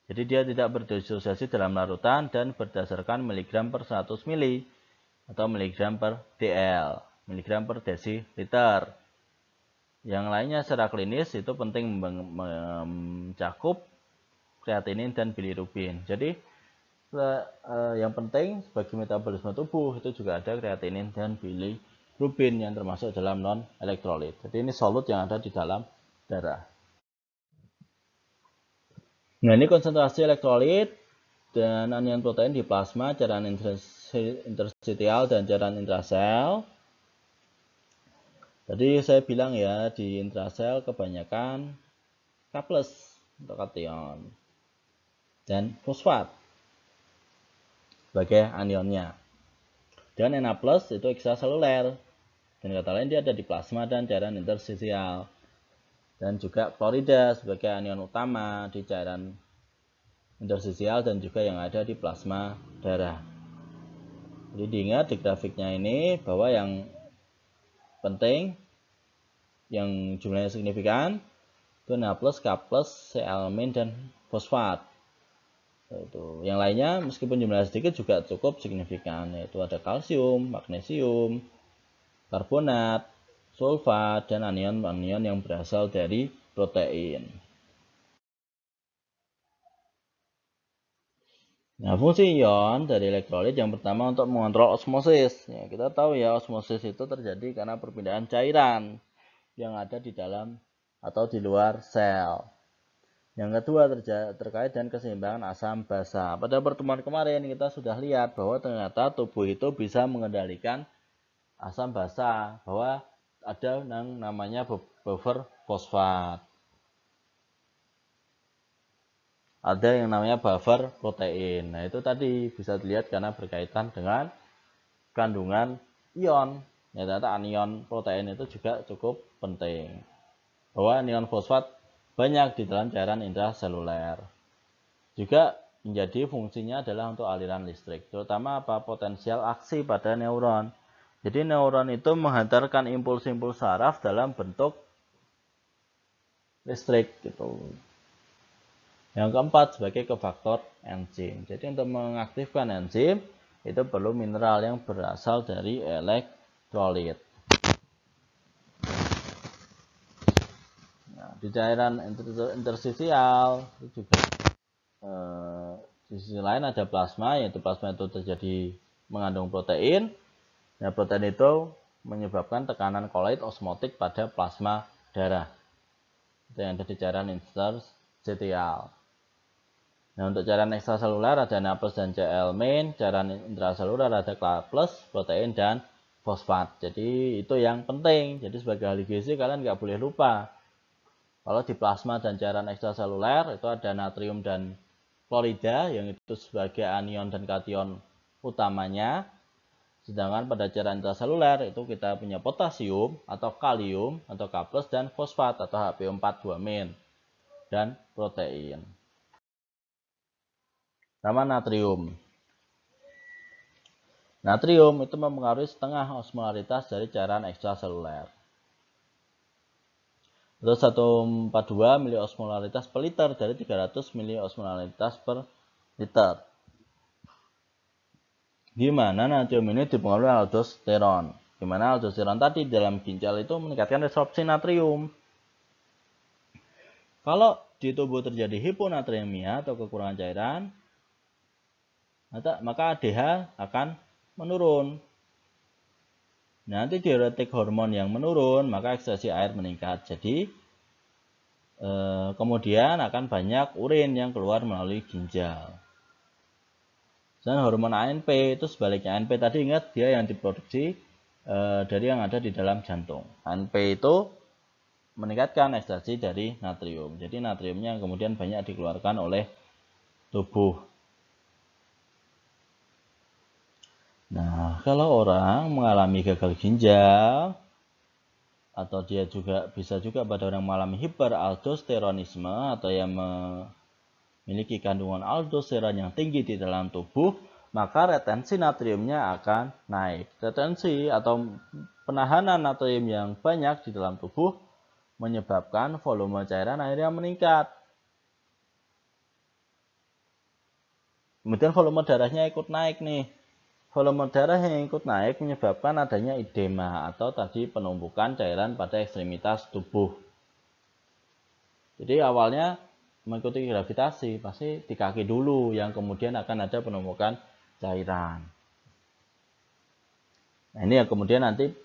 Speaker 1: Jadi dia tidak berdisosiasi dalam larutan dan berdasarkan miligram per 100 mili atau miligram per dl, miligram per desiliter. Yang lainnya secara klinis itu penting mencakup kreatinin dan bilirubin. Jadi yang penting bagi metabolisme tubuh itu juga ada kreatinin dan bilirubin yang termasuk dalam non-elektrolit. Jadi ini solut yang ada di dalam darah. Nah, ini konsentrasi elektrolit dan anion protein di plasma, cairan interstitial dan cairan intrasel. Tadi saya bilang ya, di intrasel kebanyakan K+ untuk kation dan fosfat sebagai anionnya. Dan Na+ itu ekstraseluler. Dan kata lain dia ada di plasma dan cairan interstisial. Dan juga klorida sebagai anion utama di cairan interstisial dan juga yang ada di plasma darah. Jadi diingat di grafiknya ini bahwa yang penting yang jumlahnya signifikan itu Na+, K+, Cl- dan fosfat. Itu. Yang lainnya meskipun jumlahnya sedikit juga cukup signifikan, yaitu ada kalsium, magnesium, karbonat, sulfat, dan anion-anion yang berasal dari protein. Nah, fungsi ion dari elektrolit yang pertama untuk mengontrol osmosis. Ya, kita tahu ya osmosis itu terjadi karena perpindahan cairan yang ada di dalam atau di luar sel. Yang kedua terkait dengan keseimbangan asam basa. Pada pertemuan kemarin kita sudah lihat bahwa ternyata tubuh itu bisa mengendalikan asam basa, bahwa ada yang namanya buffer fosfat. Ada yang namanya buffer protein. Nah, itu tadi bisa dilihat karena berkaitan dengan kandungan ion. Ya, ternyata anion protein itu juga cukup penting. Bahwa anion fosfat banyak di dalam cairan intraseluler. Juga menjadi fungsinya adalah untuk aliran listrik, terutama apa potensial aksi pada neuron. Jadi neuron itu menghantarkan impuls-impuls saraf dalam bentuk listrik gitu. Yang keempat sebagai kofaktor enzim. Jadi untuk mengaktifkan enzim itu perlu mineral yang berasal dari elektrolit. Nah, di cairan interstisial itu juga di sisi lain ada plasma, yaitu plasma itu terjadi mengandung protein. Nah, protein itu menyebabkan tekanan koloid osmotik pada plasma darah. Itu yang ada di cairan interstisial. Nah, untuk cairan ekstraseluler ada Na+ dan Cl-, cairan intraseluler ada Ka+, protein dan fosfat. Jadi itu yang penting. Jadi sebagai ahli gizi kalian nggak boleh lupa. Kalau di plasma dan cairan ekstraseluler itu ada natrium dan klorida yang itu sebagai anion dan kation utamanya. Sedangkan pada cairan intraseluler itu kita punya potasium atau kalium atau K+ dan fosfat atau HbO4 2- dan protein. Sama natrium. Natrium itu mempengaruhi setengah osmolaritas dari cairan ekstraseluler. Terus 142 miliosmolaritas per liter dari 300 miliosmolaritas per liter. Gimana natrium ini dipengaruhi aldosteron? Gimana aldosteron tadi dalam ginjal itu meningkatkan resorpsi natrium. Kalau di tubuh terjadi hiponatriemia atau kekurangan cairan, maka ADH akan menurun. Nanti diuretik hormon yang menurun, maka ekstraksi air meningkat. Jadi kemudian akan banyak urin yang keluar melalui ginjal. Dan hormon ANP itu sebaliknya. ANP tadi ingat dia yang diproduksi dari yang ada di dalam jantung. ANP itu meningkatkan ekstraksi dari natrium. Jadi natriumnya kemudian banyak dikeluarkan oleh tubuh. Nah, kalau orang mengalami gagal ginjal atau dia juga bisa juga pada orang mengalami hiperaldosteronisme atau yang memiliki kandungan aldosteron yang tinggi di dalam tubuh, maka retensi natriumnya akan naik. Retensi atau penahanan natrium yang banyak di dalam tubuh menyebabkan volume cairan akhirnya meningkat. Kemudian volume darahnya ikut naik nih. Volume darah yang ikut naik menyebabkan adanya edema atau tadi penumpukan cairan pada ekstremitas tubuh. Jadi awalnya mengikuti gravitasi, pasti di kaki dulu yang kemudian akan ada penumpukan cairan. Nah, ini yang kemudian nanti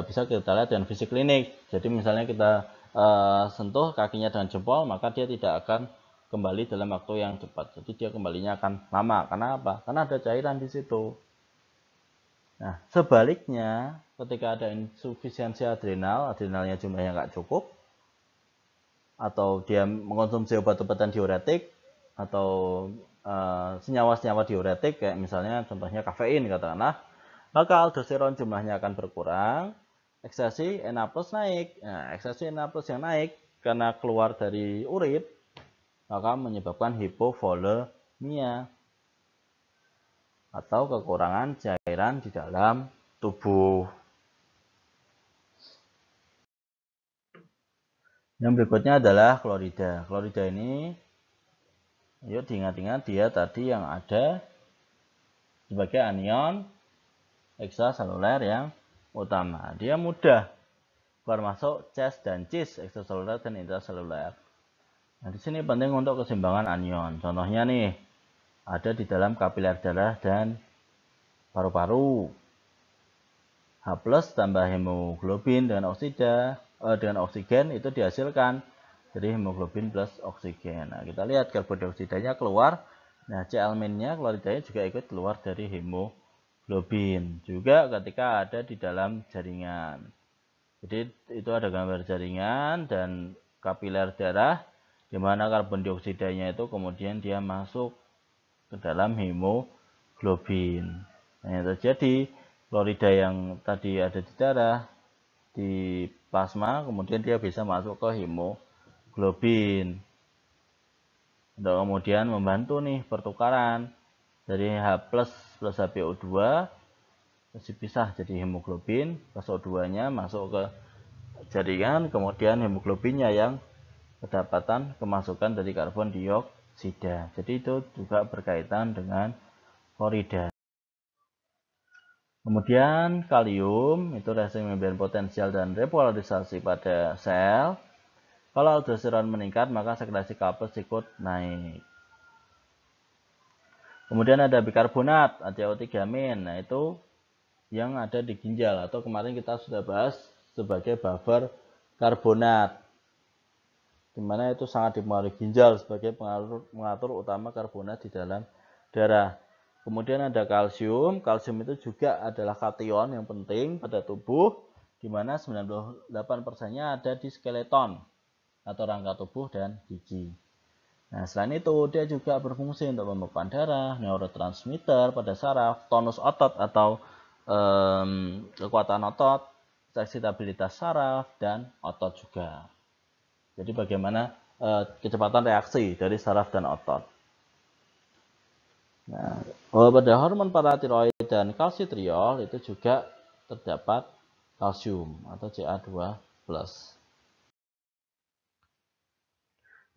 Speaker 1: bisa kita lihat dengan fisik klinik. Jadi misalnya kita sentuh kakinya dengan jempol, maka dia tidak akan kembali dalam waktu yang cepat. Jadi dia kembalinya akan lama. Karena apa? Karena ada cairan di situ. Nah, sebaliknya ketika ada insufisiensi adrenal, adrenalnya jumlahnya nggak cukup, atau dia mengkonsumsi obat-obatan diuretik atau senyawa-senyawa diuretik kayak misalnya contohnya kafein katakanlah, maka aldosteron jumlahnya akan berkurang, ekstraksi Na+ naik. Nah, ekstraksi Na+ yang naik karena keluar dari urin maka menyebabkan hipovolemia atau kekurangan cairan di dalam tubuh. Yang berikutnya adalah klorida. Klorida ini, yuk diingat-ingat dia tadi yang ada sebagai anion ekstraseluler yang utama. Dia mudah keluar masuk CES dan CIS, ekstraseluler dan intraseluler. Nah, di sini penting untuk keseimbangan anion. Contohnya nih, ada di dalam kapiler darah dan paru-paru. H+ tambah hemoglobin dengan oksigen itu dihasilkan dari hemoglobin plus oksigen. Nah, kita lihat karbodioksidanya keluar. Nah, Cl-nya kloridanya juga ikut keluar dari hemoglobin. Juga ketika ada di dalam jaringan. Jadi itu ada gambar jaringan dan kapiler darah di mana karbon dioksidanya itu kemudian dia masuk ke dalam hemoglobin. Nah, yang terjadi klorida yang tadi ada di darah di plasma kemudian dia bisa masuk ke hemoglobin. Untuk kemudian membantu nih pertukaran dari H+ plus HbO2 dipisah jadi hemoglobin, plus O2-nya masuk ke jaringan, kemudian hemoglobinnya yang kedapatan kemasukan dari karbon dioksida. Jadi itu juga berkaitan dengan klorida. Kemudian kalium itu reaksi membran potensial dan repolarisasi pada sel. Kalau aldosteron meningkat, maka sekresi K+ ikut naik. Kemudian ada bikarbonat, ACO3-min. Nah, itu yang ada di ginjal, atau kemarin kita sudah bahas sebagai buffer karbonat, di mana itu sangat dipengaruhi ginjal sebagai pengatur utama karbonat di dalam darah. Kemudian ada kalsium. Kalsium itu juga adalah kation yang penting pada tubuh, di mana 98%-nya ada di skeleton atau rangka tubuh dan gigi. Nah, selain itu dia juga berfungsi untuk pembekuan darah, neurotransmitter pada saraf, tonus otot atau kekuatan otot, fleksibilitas saraf dan otot juga. Jadi bagaimana kecepatan reaksi dari saraf dan otot. Nah, pada hormon paratiroid dan kalsitriol itu juga terdapat kalsium atau Ca2+.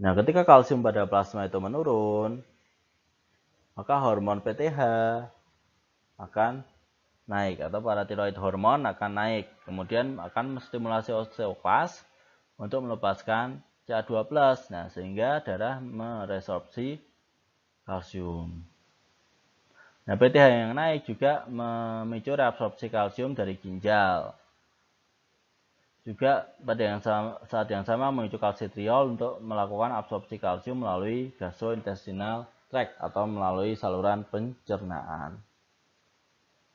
Speaker 1: Nah, ketika kalsium pada plasma itu menurun, maka hormon PTH akan naik atau paratiroid hormon akan naik. Kemudian akan menstimulasi osteoklas untuk melepaskan Ca2+. Nah, sehingga darah meresorpsi kalsium. Nah, PTH yang naik juga memicu reabsorpsi kalsium dari ginjal. Juga pada saat yang sama memicu kalsitriol untuk melakukan absorpsi kalsium melalui gastrointestinal tract atau melalui saluran pencernaan.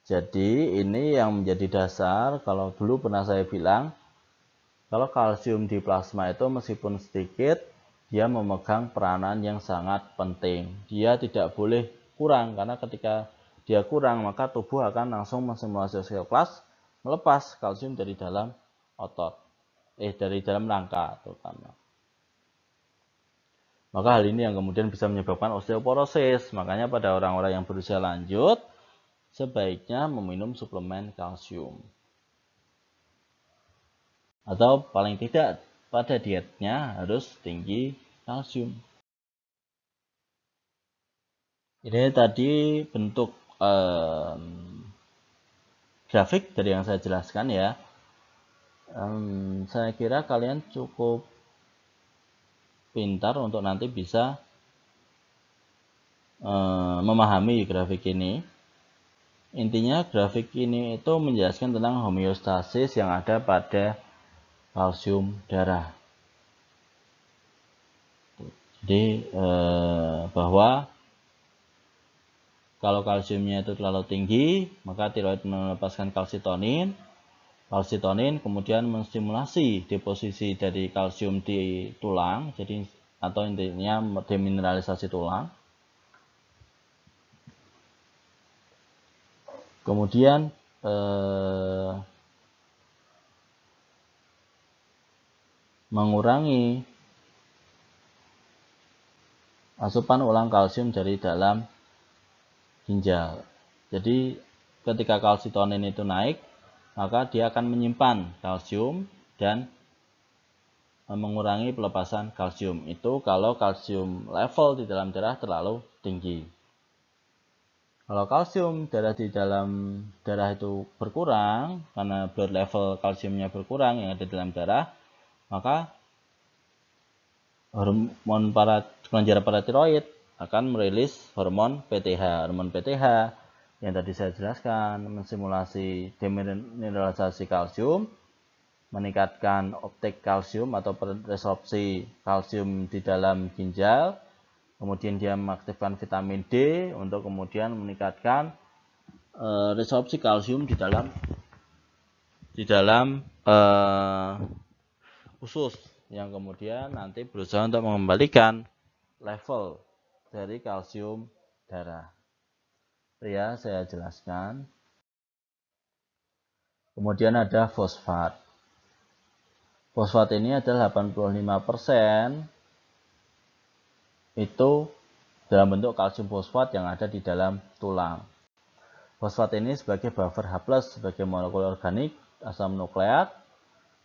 Speaker 1: Jadi ini yang menjadi dasar, kalau dulu pernah saya bilang, kalau kalsium di plasma itu meskipun sedikit, dia memegang peranan yang sangat penting. Dia tidak boleh kurang, karena ketika dia kurang, maka tubuh akan langsung menstimulasi osteoklas, melepas kalsium dari dalam otot, dari dalam rangka terutama. Maka hal ini yang kemudian bisa menyebabkan osteoporosis. Makanya pada orang-orang yang berusia lanjut, sebaiknya meminum suplemen kalsium. Atau paling tidak pada dietnya harus tinggi kalsium. Ini tadi bentuk grafik dari yang saya jelaskan ya. Saya kira kalian cukup pintar untuk nanti bisa memahami grafik ini. Intinya grafik ini itu menjelaskan tentang homeostasis yang ada pada kalsium darah. Jadi bahwa kalau kalsiumnya itu terlalu tinggi, maka tiroid melepaskan kalsitonin. Kalsitonin kemudian menstimulasi deposisi dari kalsium di tulang, jadi atau intinya demineralisasi tulang. Kemudian mengurangi asupan ulang kalsium dari dalam ginjal. Jadi ketika kalsitonin itu naik, maka dia akan menyimpan kalsium dan mengurangi pelepasan kalsium. Itu kalau kalsium level di dalam darah terlalu tinggi. Kalau kalsium darah di dalam darah itu berkurang, karena blood level kalsiumnya berkurang yang ada di dalam darah, maka hormon kelenjar paratiroid akan merilis hormon PTH. Hormon PTH yang tadi saya jelaskan menstimulasi demineralisasi kalsium, meningkatkan uptake kalsium atau resorpsi kalsium di dalam ginjal. Kemudian dia mengaktifkan vitamin D untuk kemudian meningkatkan resorpsi kalsium di dalam usus, yang kemudian nanti berusaha untuk mengembalikan level dari kalsium darah. Ya, saya jelaskan. Kemudian ada fosfat. Fosfat ini adalah 85% itu dalam bentuk kalsium fosfat yang ada di dalam tulang. Fosfat ini sebagai buffer H+, sebagai molekul organik asam nukleat,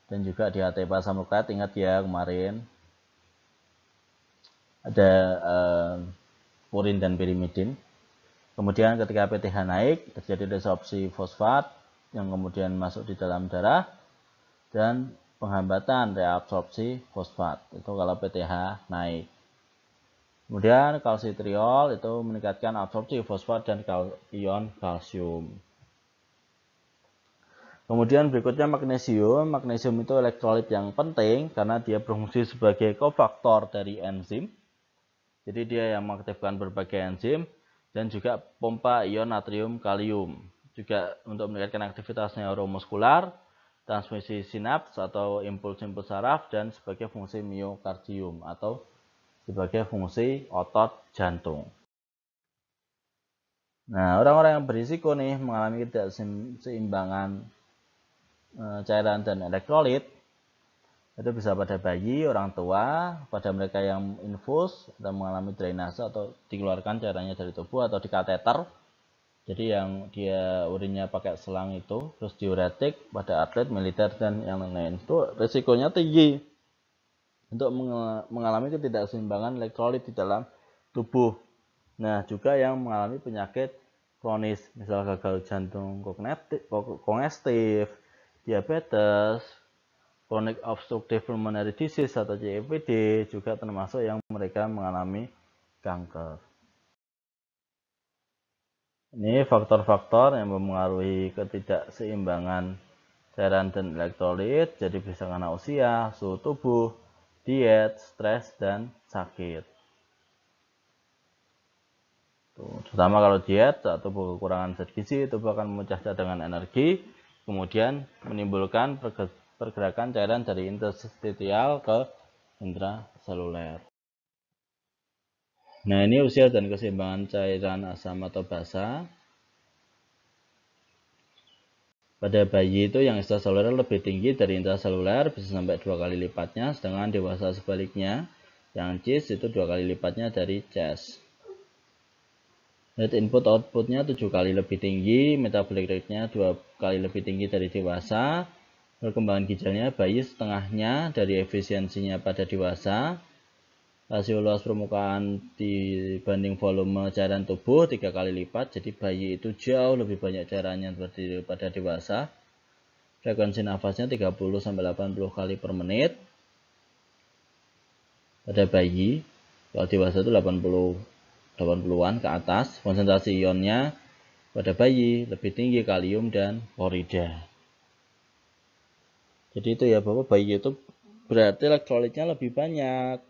Speaker 1: dan juga di ATP asam nukleat, ingat ya kemarin ada purin dan pirimidin. Kemudian ketika PTH naik, terjadi resorpsi fosfat yang kemudian masuk di dalam darah, dan penghambatan reabsorpsi fosfat, itu kalau pTH naik. Kemudian kalsitriol itu meningkatkan absorpsi fosfat dan ion kalsium. Kemudian berikutnya magnesium. Magnesium itu elektrolit yang penting karena dia berfungsi sebagai kofaktor dari enzim. Jadi dia yang mengaktifkan berbagai enzim dan juga pompa ion natrium kalium. Juga untuk meningkatkan aktivitas neuromuskular, transmisi sinaps atau impuls-impuls saraf, dan sebagai fungsi miokardium atau sebagai fungsi otot jantung. Nah, orang-orang yang berisiko nih mengalami ketidakseimbangan cairan dan elektrolit itu bisa pada bayi, orang tua, pada mereka yang infus atau mengalami drainase atau dikeluarkan cairannya dari tubuh atau di kateter. Jadi yang dia urinnya pakai selang itu, terus diuretik pada atlet militer dan yang lain-lain. Itu risikonya tinggi untuk mengalami ketidakseimbangan elektrolit di dalam tubuh. Nah, juga yang mengalami penyakit kronis, misal gagal jantung kongestif, diabetes, chronic obstructive pulmonary disease atau COPD, juga termasuk yang mereka mengalami kanker. Ini faktor-faktor yang mempengaruhi ketidakseimbangan cairan dan elektrolit, jadi bisa karena usia, suhu tubuh, diet, stres, dan sakit. Terutama kalau diet atau kekurangan zat gizi, tubuh akan memecah cadangan energi, kemudian menimbulkan pergerakan cairan dari interstitial ke intraseluler. Nah, ini usia dan keseimbangan cairan asam atau basa. Pada bayi itu yang ekstraseluler lebih tinggi dari intraseluler, bisa sampai 2 kali lipatnya, sedangkan dewasa sebaliknya, yang CIS itu 2 kali lipatnya dari CES. Net input outputnya 7 kali lebih tinggi, metabolic rate-nya 2 kali lebih tinggi dari dewasa, perkembangan ginjalnya bayi setengahnya dari efisiensinya pada dewasa, rasio luas permukaan dibanding volume cairan tubuh 3 kali lipat, jadi bayi itu jauh lebih banyak cairannya daripada dewasa. Frekuensi nafasnya 30-80 kali per menit pada bayi, kalau dewasa itu 80-an ke atas. Konsentrasi ionnya pada bayi lebih tinggi kalium dan klorida. Jadi itu ya, bahwa bayi itu berarti elektrolitnya lebih banyak.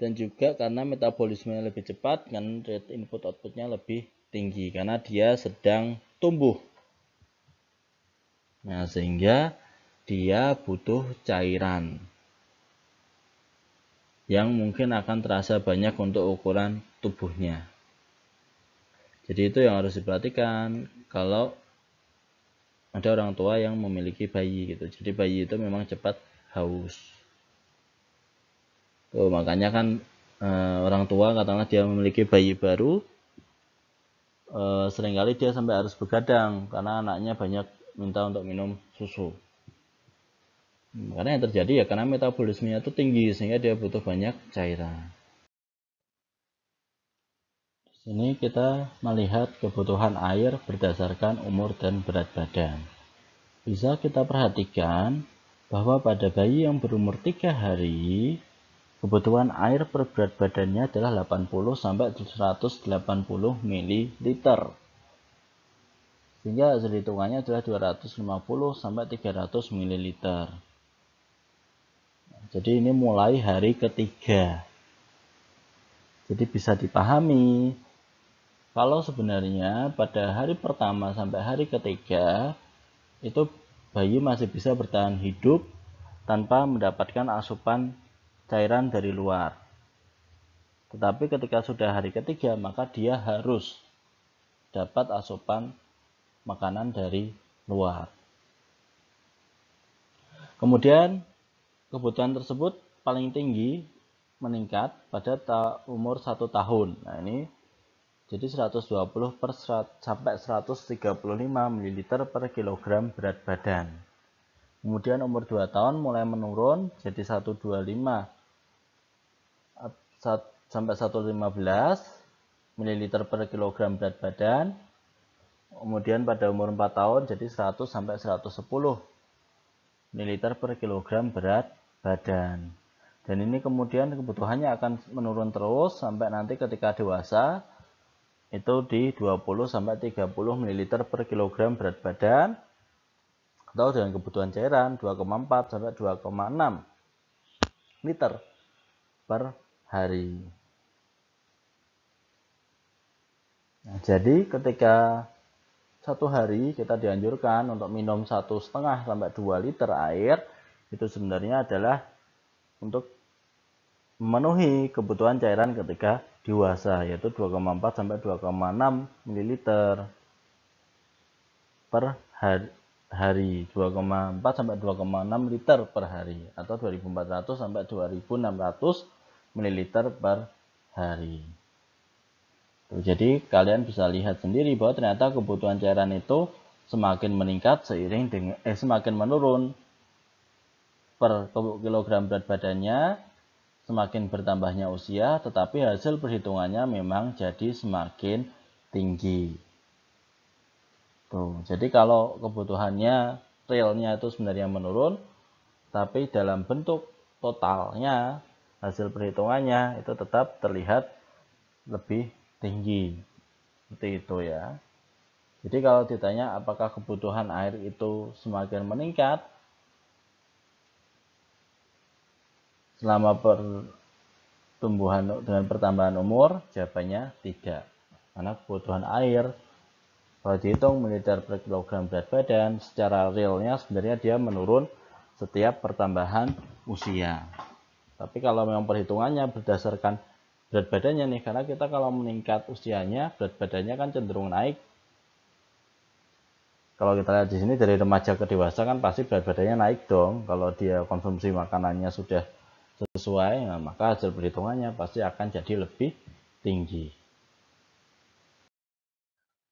Speaker 1: Dan juga karena metabolismenya lebih cepat, kan rate input outputnya lebih tinggi karena dia sedang tumbuh. Nah, sehingga dia butuh cairan yang mungkin akan terasa banyak untuk ukuran tubuhnya. Jadi itu yang harus diperhatikan kalau ada orang tua yang memiliki bayi gitu. Jadi bayi itu memang cepat haus. Makanya kan orang tua katakanlah dia memiliki bayi baru, seringkali dia sampai harus begadang karena anaknya banyak minta untuk minum susu. Karena yang terjadi ya karena metabolismenya itu tinggi sehingga dia butuh banyak cairan. Di sini kita melihat kebutuhan air berdasarkan umur dan berat badan. Bisa kita perhatikan bahwa pada bayi yang berumur 3 hari, kebutuhan air per berat badannya adalah 80-180 ml. Sehingga hasil hitungannya adalah 250-300 ml. Jadi ini mulai hari ketiga. Jadi bisa dipahami kalau sebenarnya pada hari pertama sampai hari ketiga itu bayi masih bisa bertahan hidup tanpa mendapatkan asupan cairan dari luar. Tetapi ketika sudah hari ketiga, maka dia harus dapat asupan makanan dari luar. Kemudian kebutuhan tersebut paling tinggi meningkat pada umur 1 tahun. Nah, ini jadi 120 sampai 135 ml per kilogram berat badan. Kemudian umur 2 tahun mulai menurun jadi 125 sampai 115 ml per kilogram berat badan. Kemudian pada umur 4 tahun jadi 100 sampai 110 ml per kilogram berat badan. Dan ini kemudian kebutuhannya akan menurun terus sampai nanti ketika dewasa itu di 20 sampai 30 ml per kilogram berat badan, atau dengan kebutuhan cairan 2,4 sampai 2,6 liter per hari. Nah, jadi ketika satu hari kita dianjurkan untuk minum 1,5 sampai 2 liter air, itu sebenarnya adalah untuk memenuhi kebutuhan cairan ketika dewasa, yaitu 2,4 sampai 2,6 ml per hari, 2,4 sampai 2,6 liter per hari, atau 2.400 sampai 2.600 ml per hari. Jadi kalian bisa lihat sendiri bahwa ternyata kebutuhan cairan itu semakin meningkat seiring dengan semakin menurun per kilogram berat badannya semakin bertambahnya usia, tetapi hasil perhitungannya memang jadi semakin tinggi. Tuh, jadi kalau kebutuhannya realnya itu sebenarnya menurun, tapi dalam bentuk totalnya hasil perhitungannya itu tetap terlihat lebih tinggi, seperti itu ya. Jadi kalau ditanya apakah kebutuhan air itu semakin meningkat selama pertumbuhan dengan pertambahan umur, jawabannya tidak. Karena kebutuhan air kalau dihitung mililiter per kilogram berat badan, secara realnya sebenarnya dia menurun setiap pertambahan usia. Tapi kalau memang perhitungannya berdasarkan berat badannya nih, karena kita kalau meningkat usianya, berat badannya kan cenderung naik. Kalau kita lihat di sini dari remaja ke dewasa kan pasti berat badannya naik dong. Kalau dia konsumsi makanannya sudah sesuai, nah, maka hasil perhitungannya pasti akan jadi lebih tinggi.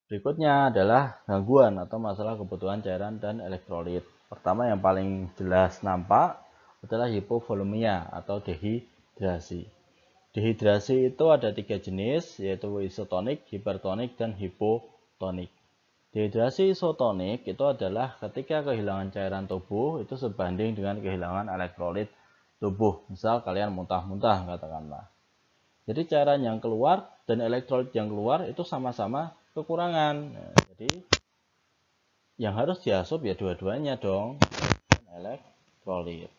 Speaker 1: Berikutnya adalah gangguan atau masalah kebutuhan cairan dan elektrolit. Pertama yang paling jelas nampak adalah hipovolemia atau dehidrasi. Dehidrasi itu ada 3 jenis, yaitu isotonik, hipertonik, dan hipotonik. Dehidrasi isotonik itu adalah ketika kehilangan cairan tubuh itu sebanding dengan kehilangan elektrolit tubuh. Misal kalian muntah-muntah katakanlah. Jadi cairan yang keluar dan elektrolit yang keluar itu sama-sama kekurangan. Nah, jadi yang harus diasup ya dua-duanya dong, elektrolit.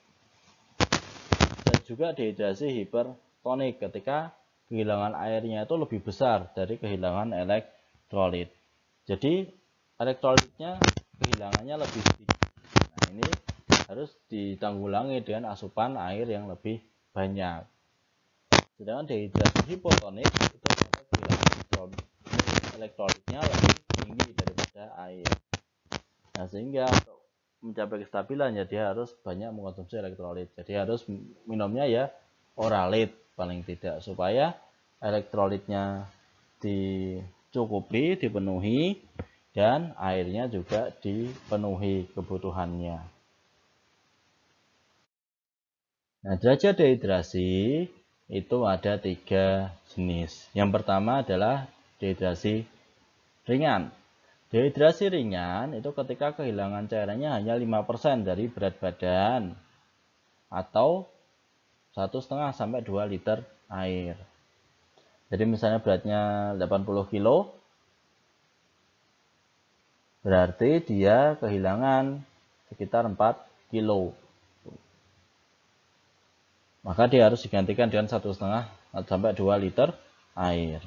Speaker 1: Dan juga dehidrasi hipertonik ketika kehilangan airnya itu lebih besar dari kehilangan elektrolit. Jadi elektrolitnya kehilangannya lebih sedikit. Nah, ini harus ditanggulangi dengan asupan air yang lebih banyak. Sedangkan dehidrasi hipotonik itu adalah kehilangan elektrolitnya lebih tinggi daripada air. Nah, sehingga untuk mencapai kestabilan ya dia harus banyak mengkonsumsi elektrolit. Jadi harus minumnya ya oralit paling tidak, supaya elektrolitnya dicukupi, dipenuhi, dan airnya juga dipenuhi kebutuhannya. Nah, derajat dehidrasi itu ada 3 jenis. Yang pertama adalah dehidrasi ringan. Dehidrasi ringan itu ketika kehilangan cairannya hanya 5% dari berat badan atau 1,5 sampai 2 liter air. Jadi misalnya beratnya 80 kilo, berarti dia kehilangan sekitar 4 kilo. Maka dia harus digantikan dengan 1,5 sampai 2 liter air.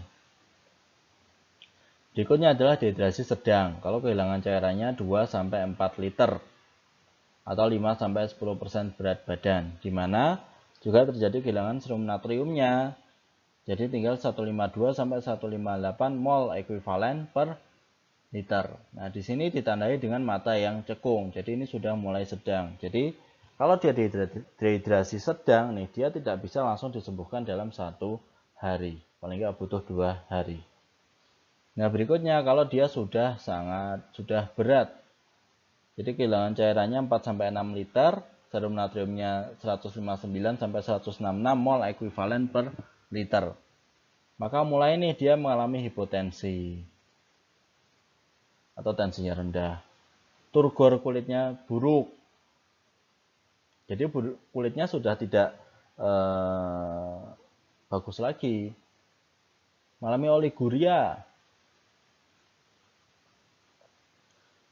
Speaker 1: Berikutnya adalah dehidrasi sedang. Kalau kehilangan cairannya 2 sampai 4 liter atau 5 sampai 10% berat badan, di mana juga terjadi kehilangan serum natriumnya. Jadi tinggal 152 sampai 158 mol ekuivalen per liter. Nah, di sini ditandai dengan mata yang cekung. Jadi ini sudah mulai sedang. Jadi kalau dia dehidrasi sedang nih, dia tidak bisa langsung disembuhkan dalam 1 hari. Paling nggak butuh 2 hari. Nah, berikutnya kalau dia sudah berat. Jadi kehilangan cairannya 4 sampai 6 liter, serum natriumnya 159 sampai 166 mol ekuivalen per liter. Maka mulai nih dia mengalami hipotensi atau tensinya rendah. Turgor kulitnya buruk. Jadi kulitnya sudah tidak bagus lagi, mengalami oliguria.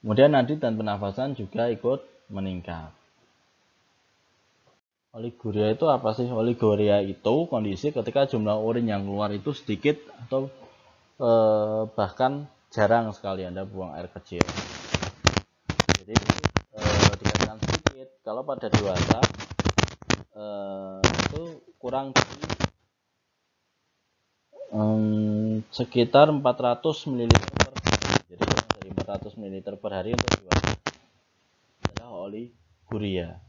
Speaker 1: Kemudian nadi dan pernafasan juga ikut meningkat. Oliguria itu apa sih? Oliguria itu kondisi ketika jumlah urin yang keluar itu sedikit atau bahkan jarang sekali Anda buang air kecil. Jadi dikatakan sedikit. Kalau pada dewasa itu kurang dari sekitar 400 ml per hari. Jadi kurang dari 400 ml per hari untuk dewasa adalah oliguria.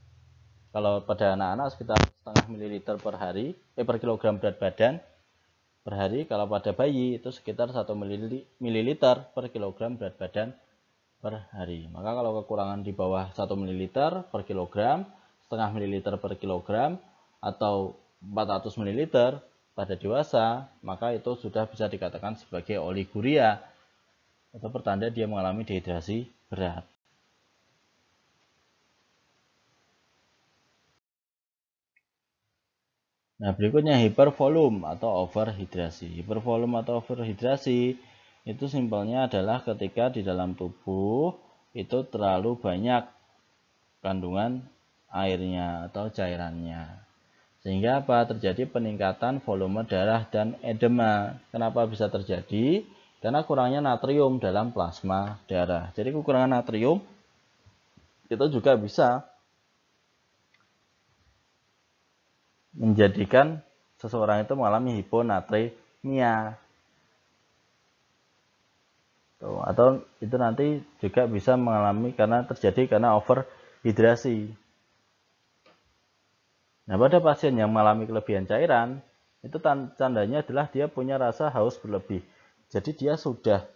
Speaker 1: Kalau pada anak-anak sekitar setengah mililiter per hari, per kilogram berat badan per hari. Kalau pada bayi itu sekitar 1 mililiter per kilogram berat badan per hari. Maka kalau kekurangan di bawah 1 mililiter per kilogram, setengah mililiter per kilogram, atau 400 mililiter pada dewasa, maka itu sudah bisa dikatakan sebagai oliguria atau pertanda dia mengalami dehidrasi berat. Nah, berikutnya hipervolum atau overhidrasi. Hipervolum atau overhidrasi itu simpelnya adalah ketika di dalam tubuh itu terlalu banyak kandungan airnya atau cairannya. Sehingga apa? Terjadi peningkatan volume darah dan edema. Kenapa bisa terjadi? Karena kurangnya natrium dalam plasma darah. Jadi kekurangan natrium itu juga bisa menjadikan seseorang itu mengalami hiponatremia. Atau itu nanti juga bisa mengalami karena overhidrasi. Nah, pada pasien yang mengalami kelebihan cairan, itu tandanya adalah dia punya rasa haus berlebih. Jadi dia sudah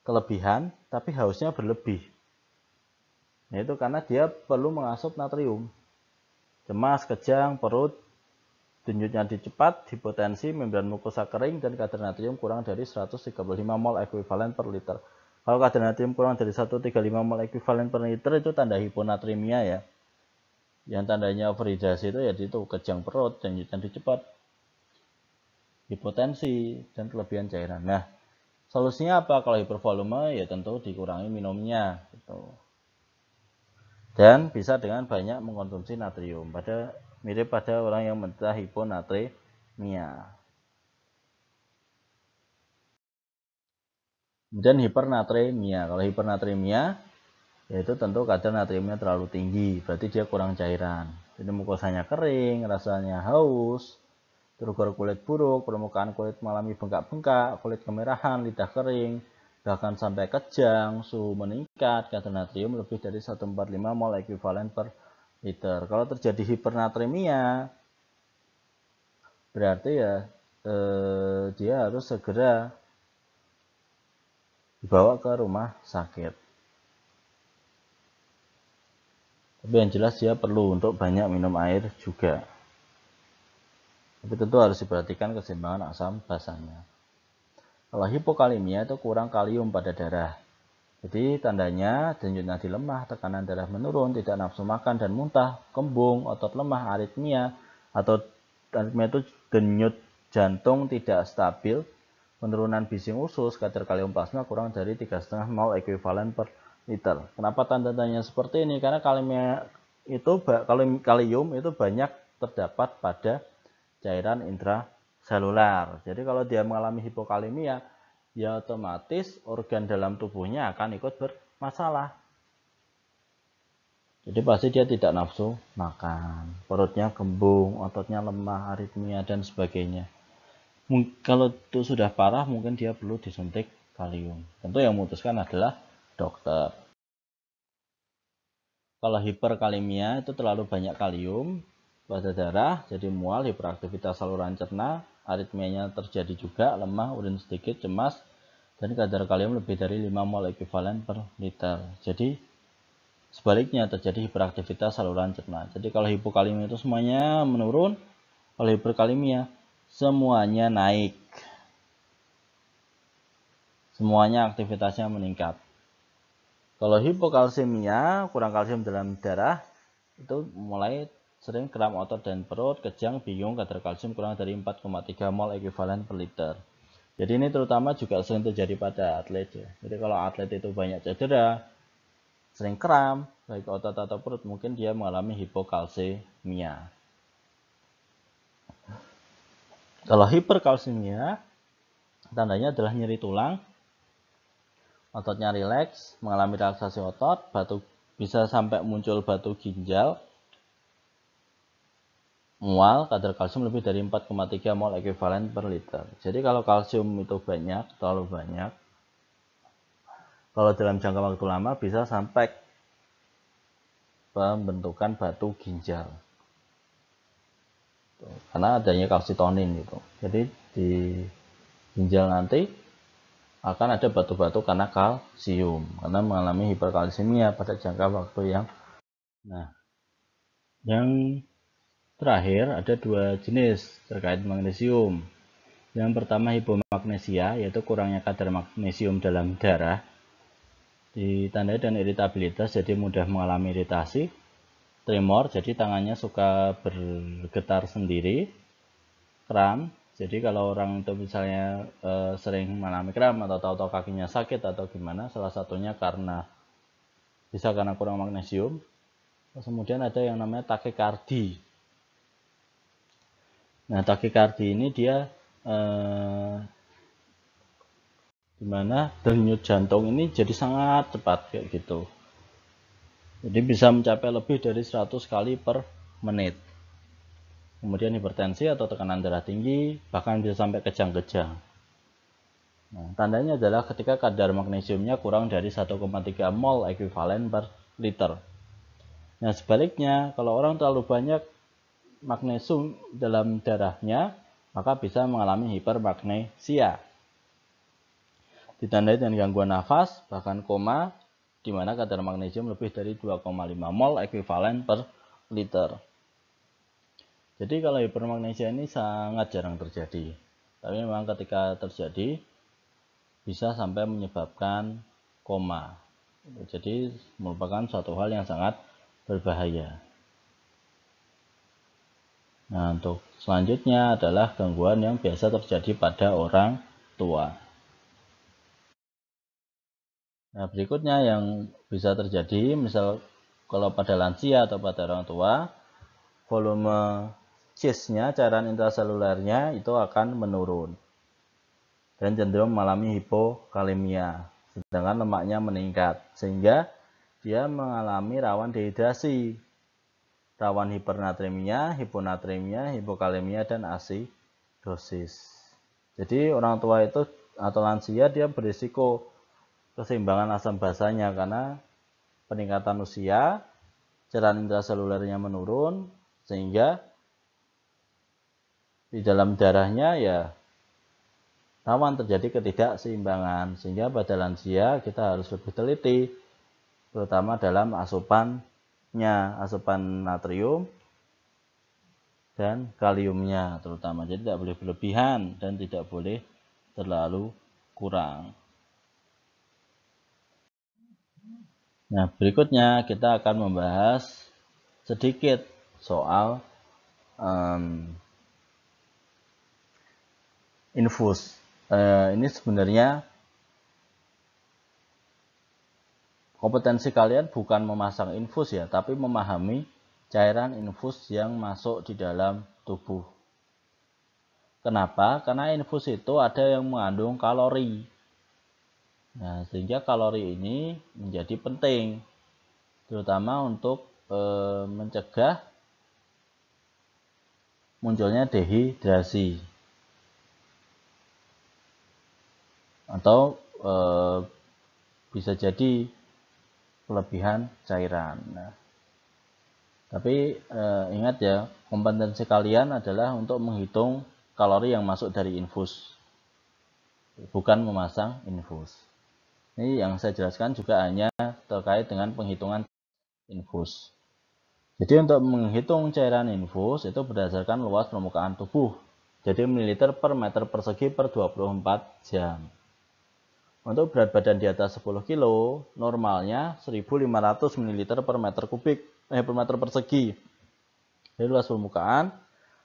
Speaker 1: kelebihan, tapi hausnya berlebih. Nah, itu karena dia perlu mengasup natrium. Cemas, kejang, perut, denyut nadi cepat, hipotensi, membran mukosa kering, dan kadar natrium kurang dari 135 mol ekuivalen per liter. Kalau kadar natrium kurang dari 135 mol ekuivalen per liter itu tanda hiponatremia ya. Yang tandanya overhidrasi itu ya itu kejang perut, denyut nadi cepat, hipotensi, dan kelebihan cairan. Nah, solusinya apa kalau hipervolume? Ya tentu dikurangi minumnya gitu. Dan bisa dengan banyak mengkonsumsi natrium. Mirip pada orang yang menderita hiponatremia. Kemudian hipernatremia. Kalau hipernatremia yaitu tentu kadar natriumnya terlalu tinggi, berarti dia kurang cairan. Jadi mukosanya kering, rasanya haus, turgor kulit buruk, permukaan kulit mengalami bengkak-bengkak, kulit kemerahan, lidah kering, bahkan sampai kejang, suhu meningkat, kadar natrium lebih dari 145 mol ekuivalen per liter. Kalau terjadi hipernatremia, berarti ya dia harus segera dibawa ke rumah sakit. Tapi yang jelas dia perlu untuk banyak minum air juga. Tapi tentu harus diperhatikan keseimbangan asam basanya. Kalau hipokalemia itu kurang kalium pada darah. Jadi tandanya denyut nadi lemah, tekanan darah menurun, tidak nafsu makan dan muntah, kembung, otot lemah, aritmia, atau aritmia itu denyut jantung tidak stabil, penurunan bising usus, kadar kalium plasma kurang dari 3,5 mol ekuivalen per liter. Kenapa tanda-tandanya seperti ini? Karena kalium itu banyak terdapat pada cairan intraselular. Jadi kalau dia mengalami hipokalemia, ya otomatis organ dalam tubuhnya akan ikut bermasalah. Jadi pasti dia tidak nafsu makan, perutnya kembung, ototnya lemah, aritmia, dan sebagainya. Kalau itu sudah parah, mungkin dia perlu disuntik kalium. Tentu yang memutuskan adalah dokter. Kalau hiperkalemia itu terlalu banyak kalium pada darah, jadi mual, hiperaktivitas saluran cerna, aritmianya terjadi juga, lemah, urin sedikit, cemas, dan kadar kalium lebih dari 5 mol ekuivalen per liter. Jadi sebaliknya terjadi hiperaktivitas saluran cerna. Jadi kalau hipokalemia itu semuanya menurun, kalau hiperkalemia semuanya naik. Semuanya aktivitasnya meningkat. Kalau hipokalsemia, kurang kalsium dalam darah, itu mulai sering kram otot dan perut, kejang, bingung, kadar kalsium kurang dari 4,3 mol ekuivalen per liter. Jadi ini terutama juga sering terjadi pada atlet ya. Jadi kalau atlet itu banyak cedera, sering kram, baik otot atau perut, mungkin dia mengalami hipokalsemia. Kalau hiperkalsemia, tandanya adalah nyeri tulang, ototnya rileks, mengalami relaksasi otot, bisa sampai muncul batu ginjal, mual, kadar kalsium lebih dari 4,3 mol ekuivalen per liter. Jadi kalau kalsium itu banyak, terlalu banyak, kalau dalam jangka waktu lama bisa sampai pembentukan batu ginjal. Karena adanya kalsitonin gitu. Jadi di ginjal nanti akan ada batu-batu karena kalsium, karena mengalami hiperkalsemia pada jangka waktu yang. Nah, yang terakhir ada dua jenis terkait magnesium. Yang pertama hipomagnesia, yaitu kurangnya kadar magnesium dalam darah, ditandai dengan iritabilitas, jadi mudah mengalami iritasi, tremor, jadi tangannya suka bergetar sendiri, kram, jadi kalau orang itu misalnya sering mengalami kram atau tahu-tahu kakinya sakit atau gimana, salah satunya bisa karena kurang magnesium. Terus kemudian ada yang namanya takikardi. Nah, takikardi ini dia dimana denyut jantung ini jadi sangat cepat kayak gitu. Jadi bisa mencapai lebih dari 100 kali per menit. Kemudian hipertensi atau tekanan darah tinggi, bahkan bisa sampai kejang-kejang. Nah, tandanya adalah ketika kadar magnesiumnya kurang dari 1,3 mol ekuivalen per liter. Nah, sebaliknya, kalau orang terlalu banyak magnesium dalam darahnya, maka bisa mengalami hipermagnesia. Ditandai dengan gangguan nafas, bahkan koma, di mana kadar magnesium lebih dari 2,5 mol ekuivalen per liter. Jadi kalau hipermagnesia ini sangat jarang terjadi. Tapi memang ketika terjadi, bisa sampai menyebabkan koma. Jadi merupakan suatu hal yang sangat berbahaya. Nah, untuk selanjutnya adalah gangguan yang biasa terjadi pada orang tua. Nah, berikutnya yang bisa terjadi, misal kalau pada lansia atau pada orang tua, volume CIS-nya, cairan intraselulernya itu akan menurun dan cenderung mengalami hipokalemia, sedangkan lemaknya meningkat, sehingga dia mengalami rawan dehidrasi, rawan hipernatremia, hiponatremia, hipokalemia, dan asidosis. Jadi orang tua itu atau lansia dia berisiko keseimbangan asam basanya karena peningkatan usia, cairan intraselulernya menurun, sehingga di dalam darahnya ya rawan terjadi ketidakseimbangan. Sehingga pada lansia kita harus lebih teliti, terutama dalam asupannya, asupan natrium dan kaliumnya terutama. Jadi tidak boleh berlebihan dan tidak boleh terlalu kurang. Nah, berikutnya kita akan membahas sedikit soal infus. Ini sebenarnya kompetensi kalian bukan memasang infus ya, tapi memahami cairan infus yang masuk di dalam tubuh. Kenapa? Karena infus itu ada yang mengandung kalori. Nah, sehingga kalori ini menjadi penting, terutama untuk mencegah munculnya dehidrasi atau bisa jadi kelebihan cairan. Nah, tapi ingat ya, kompetensi kalian adalah untuk menghitung kalori yang masuk dari infus, bukan memasang infus. Ini yang saya jelaskan juga hanya terkait dengan penghitungan infus. Jadi untuk menghitung cairan infus itu berdasarkan luas permukaan tubuh. Jadi mililiter per meter persegi per 24 jam. Untuk berat badan di atas 10 kg, normalnya 1500 ml per meter kubik. per meter persegi. Jadi luas permukaan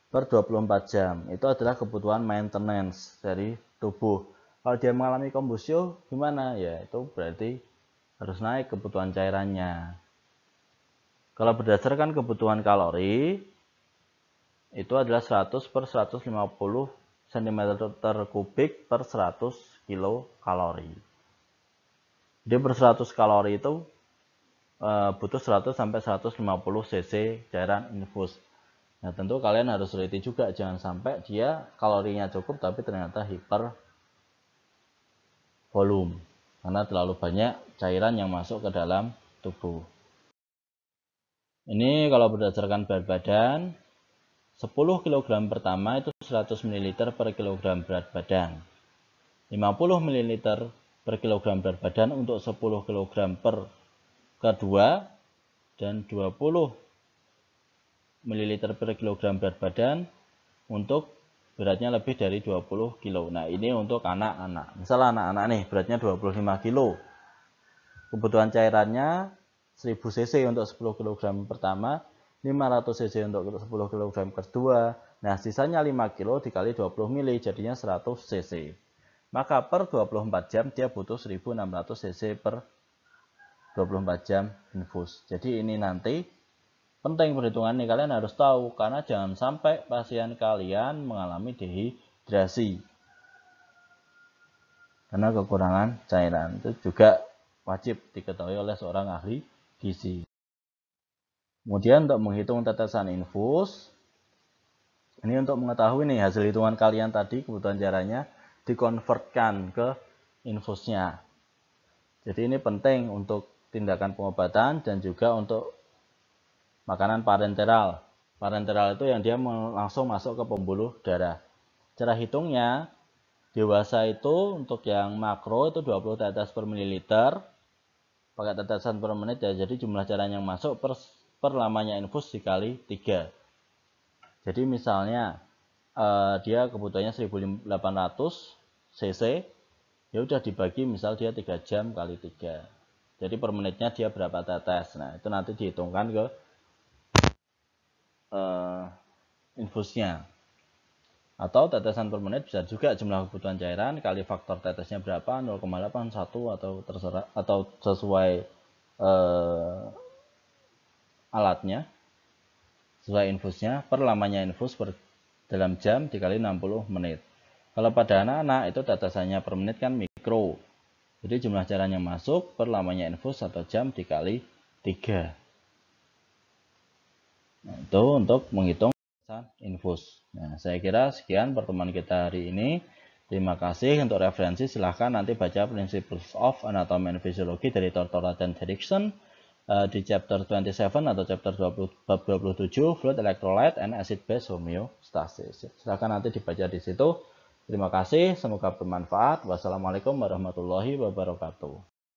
Speaker 1: per 24 jam. Itu adalah kebutuhan maintenance dari tubuh. Kalau dia mengalami kombusio gimana? Ya itu berarti harus naik kebutuhan cairannya. Kalau berdasarkan kebutuhan kalori, itu adalah 100 per 150 cm3 per 100 kilokalori. Jadi per 100 kalori itu butuh 100 sampai 150 cc cairan infus. Nah, tentu kalian harus teliti juga, jangan sampai dia kalorinya cukup tapi ternyata hiper volume karena terlalu banyak cairan yang masuk ke dalam tubuh. Ini kalau berdasarkan berat badan, 10 kg pertama itu 100 ml per kilogram berat badan. 50 ml per kilogram berat badan untuk 10 kg per kedua, dan 20 ml per kilogram berat badan untuk beratnya lebih dari 20 kg. Nah, ini untuk anak-anak. Misal anak-anak nih beratnya 25 kg. Kebutuhan cairannya 1000 cc untuk 10 kg pertama, 500 cc untuk 10 kg kedua. Nah, sisanya 5 kg dikali 20 ml jadinya 100 cc. Maka per 24 jam dia butuh 1600 cc per 24 jam infus. Jadi ini nanti penting perhitungan ini, kalian harus tahu karena jangan sampai pasien kalian mengalami dehidrasi karena kekurangan cairan. Itu juga wajib diketahui oleh seorang ahli gizi. Kemudian untuk menghitung tetesan infus, ini untuk mengetahui nih hasil hitungan kalian tadi kebutuhan cairannya dikonvertkan ke infusnya. Jadi ini penting untuk tindakan pengobatan dan juga untuk makanan parenteral. Parenteral itu yang dia langsung masuk ke pembuluh darah. Cara hitungnya, dewasa itu untuk yang makro itu 20 tetes per mililiter, pakai tetesan per menit ya, jadi jumlah cairan yang masuk per lamanya infus dikali 3. Jadi misalnya dia kebutuhannya 1800 cc, ya udah dibagi misal dia 3 jam kali 3. Jadi per menitnya dia berapa tetes. Nah, itu nanti dihitungkan ke infusnya. Atau tetesan per menit bisa juga jumlah kebutuhan cairan kali faktor tetesnya berapa, 0,81 atau terserah, atau sesuai alatnya, sesuai infusnya per lamanya infus per dalam jam dikali 60 menit. Kalau pada anak-anak itu tetesannya per menit kan mikro. Jadi jumlah cairan yang masuk per lamanya infus atau jam dikali 3. Nah, itu untuk menghitung infus. Nah, saya kira sekian pertemuan kita hari ini. Terima kasih. Untuk referensi silahkan nanti baca Principles of Anatomy and Physiology dari Tortora dan Derrickson di chapter 27 atau chapter bab 27 Fluid Electrolyte and Acid Base Homeostasis. Silahkan nanti dibaca di situ. Terima kasih, semoga bermanfaat. Wassalamualaikum warahmatullahi wabarakatuh.